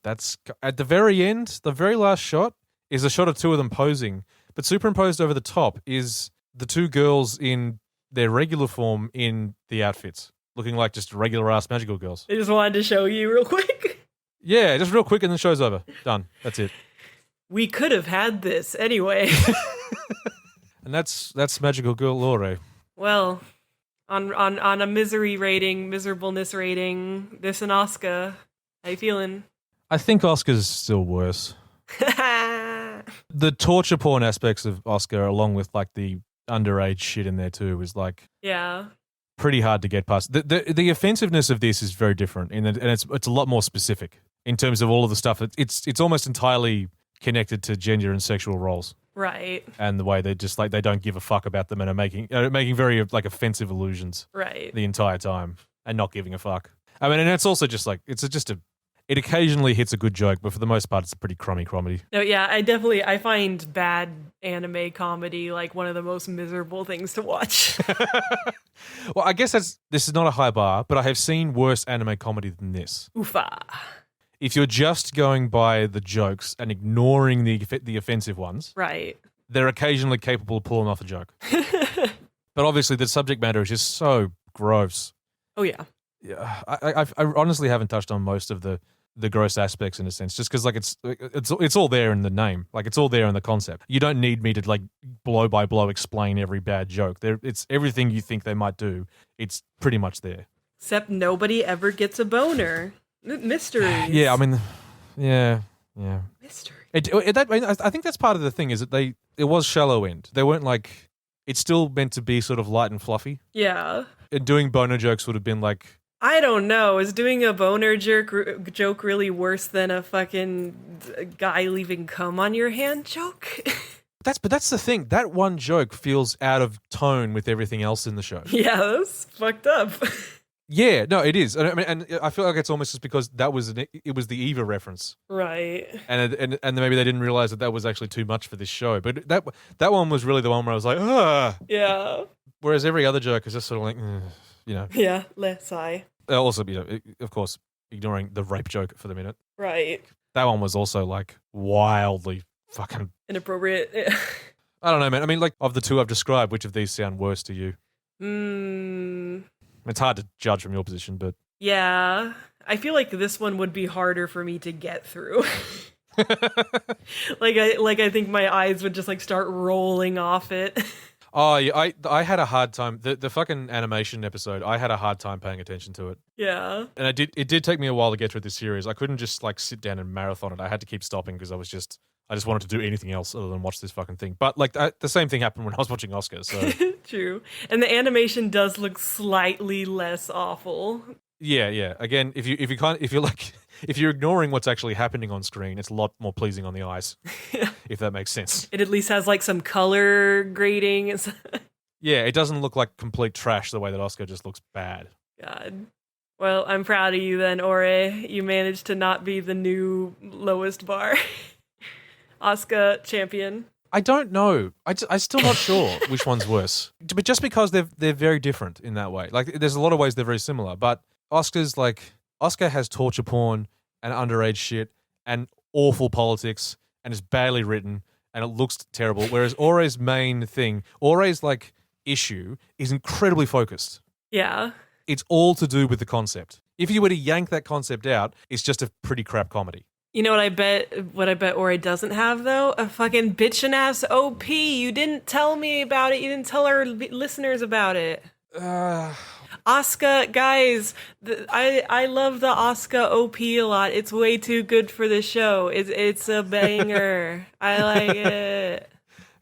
That's at the very end, the very last shot is a shot of two of them posing, but superimposed over the top is the two girls in their regular form in the outfits, looking like just regular-ass magical girls. I just wanted to show you real quick. Yeah, just real quick and then show's over. Done. That's it. We could have had this anyway. And that's magical girl lore. Well, on a miserableness rating, this and Asuka, how you feeling? I think Oscar's still worse. The torture porn aspects of Oscar, along with like the underage shit in there too, is like pretty hard to get past. The offensiveness of this is very different, and it's a lot more specific in terms of all of the stuff. It's almost entirely connected to gender and sexual roles, right? And the way they just like they don't give a fuck about them and are making very like offensive allusions, right, the entire time and not giving a fuck. I mean, and it's also just like it occasionally hits a good joke, but for the most part, it's a pretty crummy comedy. No, yeah, I find bad anime comedy like one of the most miserable things to watch. Well, I guess this is not a high bar, but I have seen worse anime comedy than this. Oofa. If you're just going by the jokes and ignoring the offensive ones, right, they're occasionally capable of pulling off a joke. But obviously, the subject matter is just so gross. Oh yeah. Yeah, I honestly haven't touched on most of the gross aspects in a sense, just because like it's all there in the name, like it's all there in the concept. You don't need me to like blow by blow explain every bad joke. It's everything you think they might do. It's pretty much there. Except nobody ever gets a boner. Mysteries. Yeah, I mean, yeah. Mystery. I think that's part of the thing is that it was shallow end. They weren't like it's still meant to be sort of light and fluffy. Yeah. And doing boner jokes would have been like. I don't know. Is doing a boner joke really worse than a fucking guy leaving cum on your hand joke? But that's the thing. That one joke feels out of tone with everything else in the show. Yeah, that's fucked up. Yeah, no, it is. And I feel like it's almost just because it was the Eva reference, right? And maybe they didn't realize that was actually too much for this show. But that one was really the one where I was like, yeah. Whereas every other joke is just sort of like, Yeah, less sigh. Also, of course, ignoring the rape joke for the minute. Right. That one was also like wildly fucking inappropriate. I don't know, man. I mean, like of the two I've described, which of these sound worse to you? It's hard to judge from your position, but yeah, I feel like this one would be harder for me to get through. I think my eyes would just like start rolling off it. Oh, yeah, I had a hard time. The fucking animation episode, I had a hard time paying attention to it. Yeah. And it did take me a while to get through this series. I couldn't just like sit down and marathon it. I had to keep stopping because I just wanted to do anything else other than watch this fucking thing. But like the same thing happened when I was watching Oscar. So true. And the animation does look slightly less awful. Yeah. Again, if you're ignoring what's actually happening on screen, it's a lot more pleasing on the eyes. If that makes sense. It at least has like some color grading. Yeah, it doesn't look like complete trash the way that Oscar just looks bad. God. Well, I'm proud of you then, Ore. You managed to not be the new lowest bar. Asuka champion. I don't know. I'm still not sure which one's worse. But just because they're very different in that way. Like, there's a lot of ways they're very similar. But Oscar has torture porn and underage shit and awful politics and is badly written and it looks terrible. Whereas Ore's main thing, Ore's like issue is incredibly focused. Yeah. It's all to do with the concept. If you were to yank that concept out, it's just a pretty crap comedy. You know what I bet Ori doesn't have though? A fucking bitchin' ass OP. You didn't tell me about it. You didn't tell our listeners about it. Asuka, guys, I love the Asuka OP a lot. It's way too good for the show. It's a banger. I like it.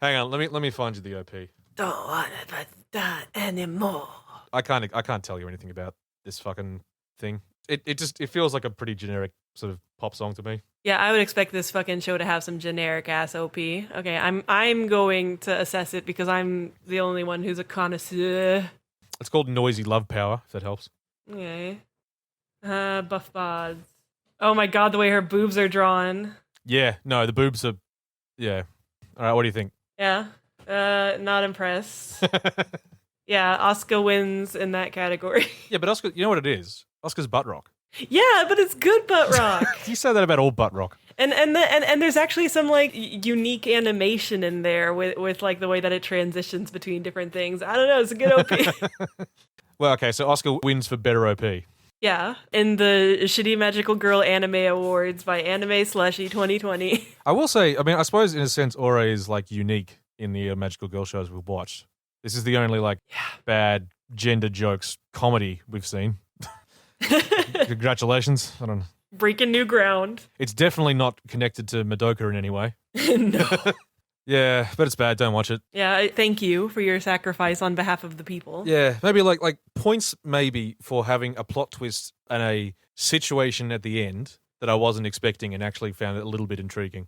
Hang on, let me find you the OP. Don't want it that anymore. I can't tell you anything about this fucking thing. It feels like a pretty generic sort of pop song to me. Yeah, I would expect this fucking show to have some generic ass OP. Okay, I'm going to assess it because I'm the only one who's a connoisseur. It's called Noisy Love Power, if that helps. Okay. Buff bods. Oh my god, the way her boobs are drawn. Yeah, no, the boobs are... Yeah. All right, what do you think? Yeah. Not impressed. Yeah, Asuka wins in that category. Yeah, but Asuka, you know what it is? Asuka's butt rock. Yeah, but it's good butt rock. You say that about all butt rock. And there's actually some like unique animation in there with like the way that it transitions between different things. I don't know, it's a good OP. Well, okay, so Asuka wins for better OP. Yeah, in the Shitty Magical Girl Anime Awards by Anime Slushy 2020. I will say, I mean, I suppose in a sense, Ore is like unique in the Magical Girl shows we've watched. This is the only like bad gender jokes comedy we've seen. Congratulations. I don't know. Breaking new ground. It's definitely not connected to Madoka in any way. No. Yeah, but it's bad. Don't watch it. Yeah, thank you for your sacrifice on behalf of the people. Yeah, maybe like points maybe for having a plot twist and a situation at the end that I wasn't expecting and actually found it a little bit intriguing.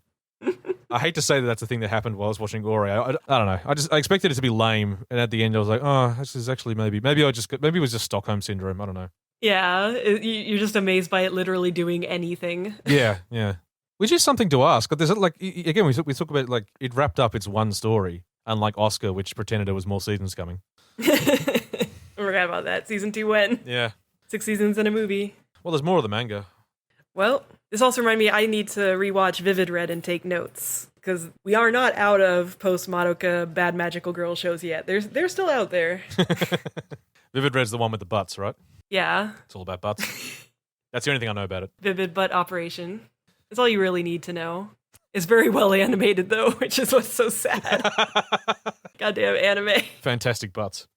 I hate to say that that's the thing that happened while I was watching Ore. I don't know. I expected it to be lame, and at the end I was like, oh, this is actually maybe it was just Stockholm syndrome. I don't know. Yeah, you're just amazed by it literally doing anything. Yeah. Which is something to ask. But there's like, again, we talk about like it wrapped up its one story, unlike Oscar, which pretended there was more seasons coming. I forgot about that. Season 2 when? Yeah. 6 seasons in a movie. Well, there's more of the manga. Well, this also reminded me I need to rewatch Vivid Red and take notes. Because we are not out of post-Madoka bad magical girl shows yet. They're still out there. Vivid Red's the one with the butts, right? Yeah. It's all about butts. That's the only thing I know about it. Vivid butt operation. That's all you really need to know. It's very well animated though, which is what's so sad. Goddamn anime. Fantastic butts.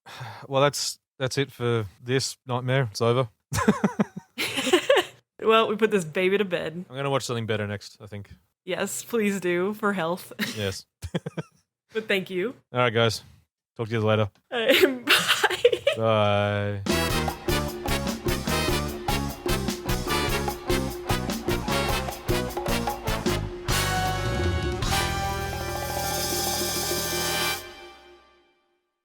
Well, that's it for this nightmare. It's over. Well, we put this baby to bed. I'm going to watch something better next, I think. Yes, please do, for health. Yes. But thank you. All right, guys. Talk to you later. Bye. Bye.